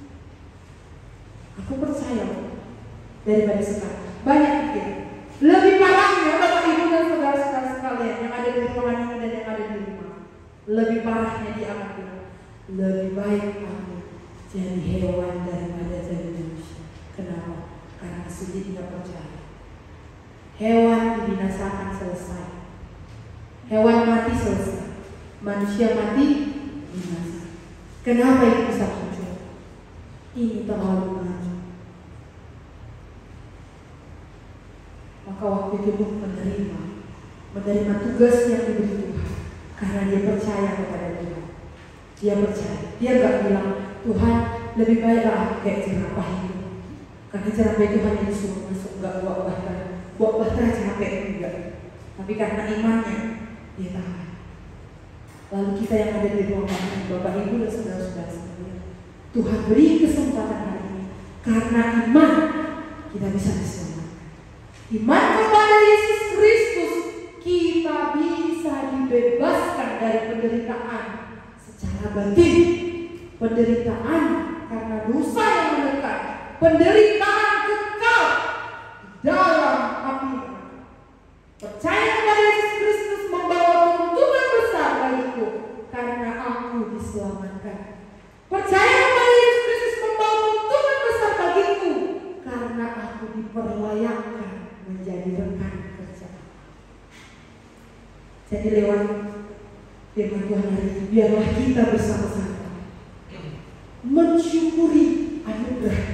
Aku percaya daripada sekarang. Banyak pikir. Lebih parahnya Bapak Ibu dan saudara-saudara sekalian yang ada di ruangan ini dan yang ada di rumah. Lebih parahnya dia akan bilang, lebih baik aku jadi hewan daripada jadi manusia. Kenapa? Karena sudah tidak percaya. Hewan dibinasakan selesai. Hewan mati selesai. Manusia mati binasa. Kenapa itu bisa muncul? Ini terlalu maju. Maka waktu itu Nuh menerima tugas yang diberi Tuhan karena dia percaya kepada Tuhan. Dia percaya. Dia gak bilang, Tuhan lebih baiklah aku kayak jerapah itu. Karena jerapah itu hanya disuruh masuk, gak buat bahtera. Buat bahtera capek juga. Tapi karena imannya dia tahan. Lalu kita yang ada di ruangan ini, Bapak Ibu dan saudara-saudara sekalian, Tuhan beri kesempatan hari ini karena iman kita bisa diselamatkan. Iman kepada Yesus Kristus, kita bisa dibebaskan dari penderitaan secara batin, penderitaan karena dosa yang mendekat, penderitaan kekal dalam api. Percaya kepada Yesus Kristus membawa keuntungan besar bagiku karena aku diselamatkan. Percaya kepada Yesus Kristus membawa keuntungan besar bagiku karena aku diperlayakkan menjadi rekan kerja. Jadi lewat firman Tuhan hari ini, biarlah kita bersama-sama mensyukuri anugerah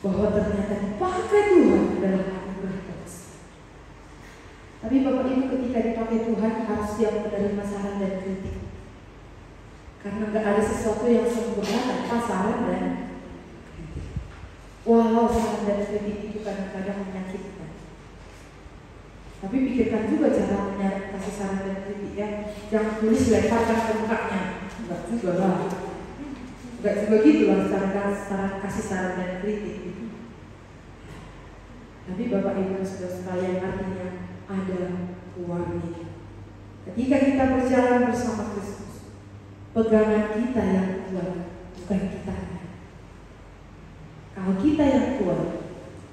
bahwa ternyata dipakai Tuhan adalah anugerah terbesar. Tapi Bapak Ibu ketika dipakai Tuhan harus siap menerima saran dan kritik. Karena gak ada sesuatu yang sempurna tanpa saran dan kritik. Walau saran dan kritik itu kadang-kadang menyakitkan. Tapi pikirkan juga cara kasih saran dan kritik ya. Jangan tulis lemparkan ke mukanya. Enggak juga lah. Enggak juga gitu lah cara kasih saran dan kritik. Tapi Bapak Ibu saudara sekalian, artinya ada warning. Ketika kita berjalan bersama Kristus, pegangan kita yang kuat, bukan kita. Kalau kita yang kuat,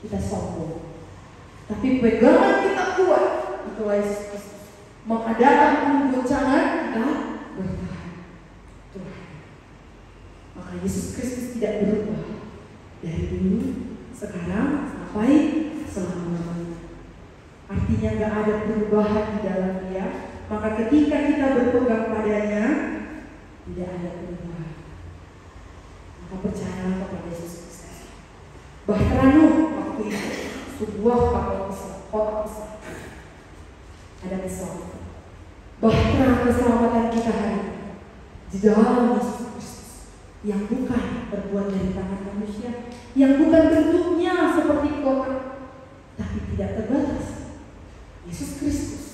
kita sombong. Tapi pegangan kita kuat, itulah Yesus Kristus. Mengadakan goncangan, kita bertahan. Tuhan. Maka Yesus Kristus tidak berubah dari dulu, sekarang, sampai selama-lamanya. Artinya gak ada perubahan di dalam dia. Maka ketika kita berpegang padanya, tidak ada perubahan. Maka percayalah kepada Yesus Kristus. Bahkan waktu itu sebuah kota besar ada keselamatan. Bahkan keselamatan kita hari ini di dalam Yesus Kristus yang bukan terbuat dari tangan manusia, yang bukan bentuknya seperti kota, tapi tidak terbatas. Yesus Kristus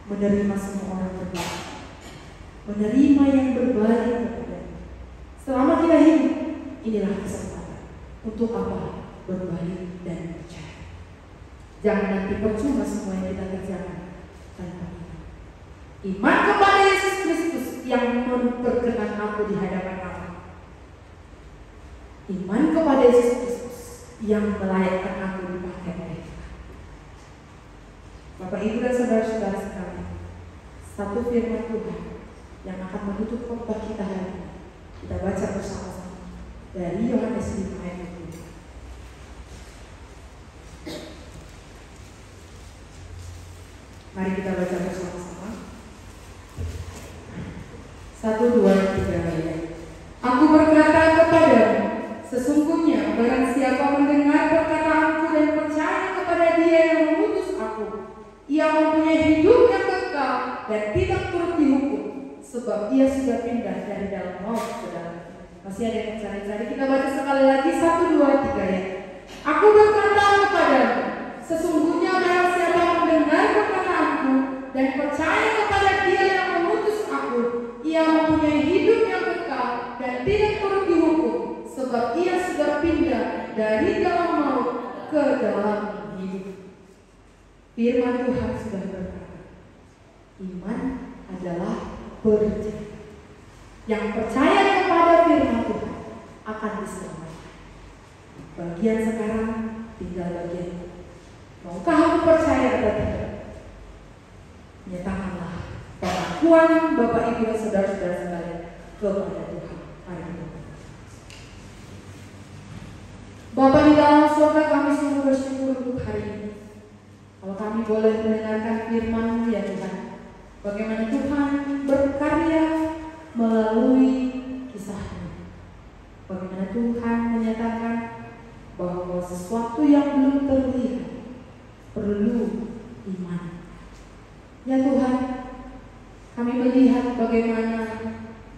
menerima semua orang berbalik, menerima yang berbalik kepadanya. Selama kita hidup, inilah kesempatan untuk apa? Berbalik dan percaya. Jangan nanti percuma semua yang kita kerjakan tanpa iman. Iman kepada Yesus Kristus yang memperkenan aku di hadapan Allah. Iman kepada Yesus Kristus yang melayakkan aku dipakai oleh Tuhan. Bapak Ibu dan saudara-saudara sekalian, satu firman Tuhan yang akan menutup khotbah kita hari ini, kita baca bersama-sama dari Yohanes 5 ayat 20. Mari kita baca bersama-sama. 1, 2, 3 ayat. Aku berkata kepadamu, sesungguhnya barang siapa mendengar perkataanku dan percaya kepada Dia yang mengutus aku, ia mempunyai hidup yang kekal dan tidak turut dihukum, sebab ia sudah pindah dari dalam maut ke dalam hidup. Masih ada yang mencari-cari? Kita baca sekali lagi 1, 2, 3 ya. Aku berkata kepadamu, sesungguhnya barang siapa mendengar perkataanku dan percaya kepada Dia yang mengutus aku, ia mempunyai hidup yang kekal dan tidak turut dihukum, sebab ia sudah pindah dari dalam maut ke dalam hidup. Firman Tuhan sudah berkata, iman adalah percaya. Yang percaya kepada firman Tuhan akan diselamatkan. Bagian sekarang tinggal bagian. Maukah aku percaya atau tidak? Nyatakanlah pengakuan Bapak Ibu dan saudara-saudara sekalian kepada Tuhan hari ini. Bapa di dalam surga, kami sungguh bersyukur untuk hari ini. Kalau kami boleh mendengarkan firman-Mu ya Tuhan, bagaimana Tuhan berkarya melalui kisah-Mu. Bagaimana Tuhan menyatakan bahwa sesuatu yang belum terlihat perlu iman. Ya Tuhan, kami melihat bagaimana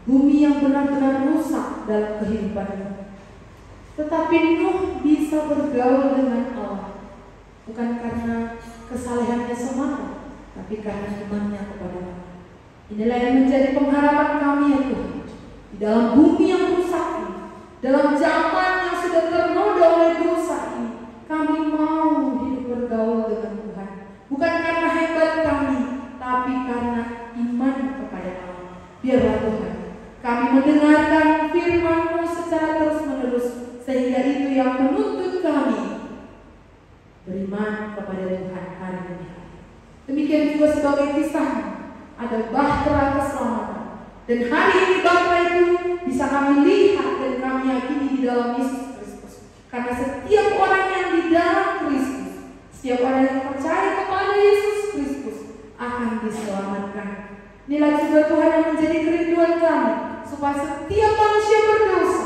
bumi yang benar-benar rusak dalam kehidupan-Mu. Tetapi Nuh bisa bergaul dengan Allah, bukan karena kesalehannya semata, tapi karena imannya kepada Allah. Inilah yang menjadi pengharapan kami ya Tuhan. Di dalam bumi yang rusak ini, dalam zaman yang sudah ternoda oleh dosa ini, kami mau hidup bergaul dengan Tuhan. Bukan karena hebat kami, tapi karena iman kepada Allah. Biarlah Tuhan, kami mendengarkan firman-Mu secara terus-menerus, sehingga itu yang menuntut kami beriman kepada Tuhan hari ini. Demikian juga sebagai kisahnya, ada bahtera keselamatan. Dan hari ini bahtera itu bisa kami lihat dan kami yakini di dalam Yesus Kristus. Karena setiap orang yang di dalam Kristus, setiap orang yang percaya kepada Yesus Kristus akan diselamatkan. Inilah juga Tuhan yang menjadi kerinduan kami, supaya setiap manusia berdosa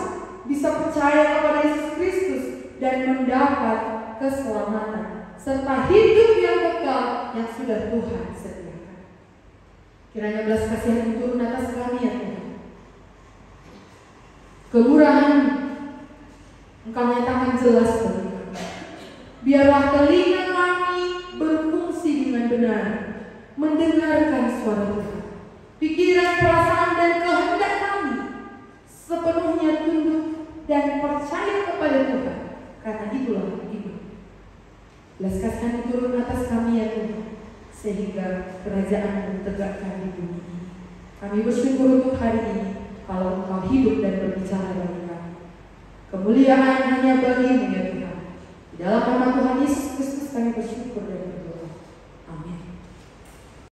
bisa percaya kepada Yesus Kristus dan mendapat keselamatan serta hidup yang kekal yang sudah Tuhan sediakan. Kiranya belas kasihan turun atas kami ya Tuhan. Kemurahan Engkau nyatakan jelas bagi kami. Biarlah telinga kami berfungsi dengan benar, mendengarkan suara Tuhan. Pikiran, perasaan dan kehendak kami sepenuhnya tunduk dan percaya kepada Tuhan, karena itulah hidup. Belas kasihan turun atas kami ya Tuhan, sehingga kerajaan ditegakkan di bumi ini. Kami bersyukur untuk hari ini, kalau Engkau hidup dan berbicara bagi kami. Kemuliaan hanya bagi-Mu ya Tuhan. Di dalam nama Tuhan Yesus Kristus kami bersyukur.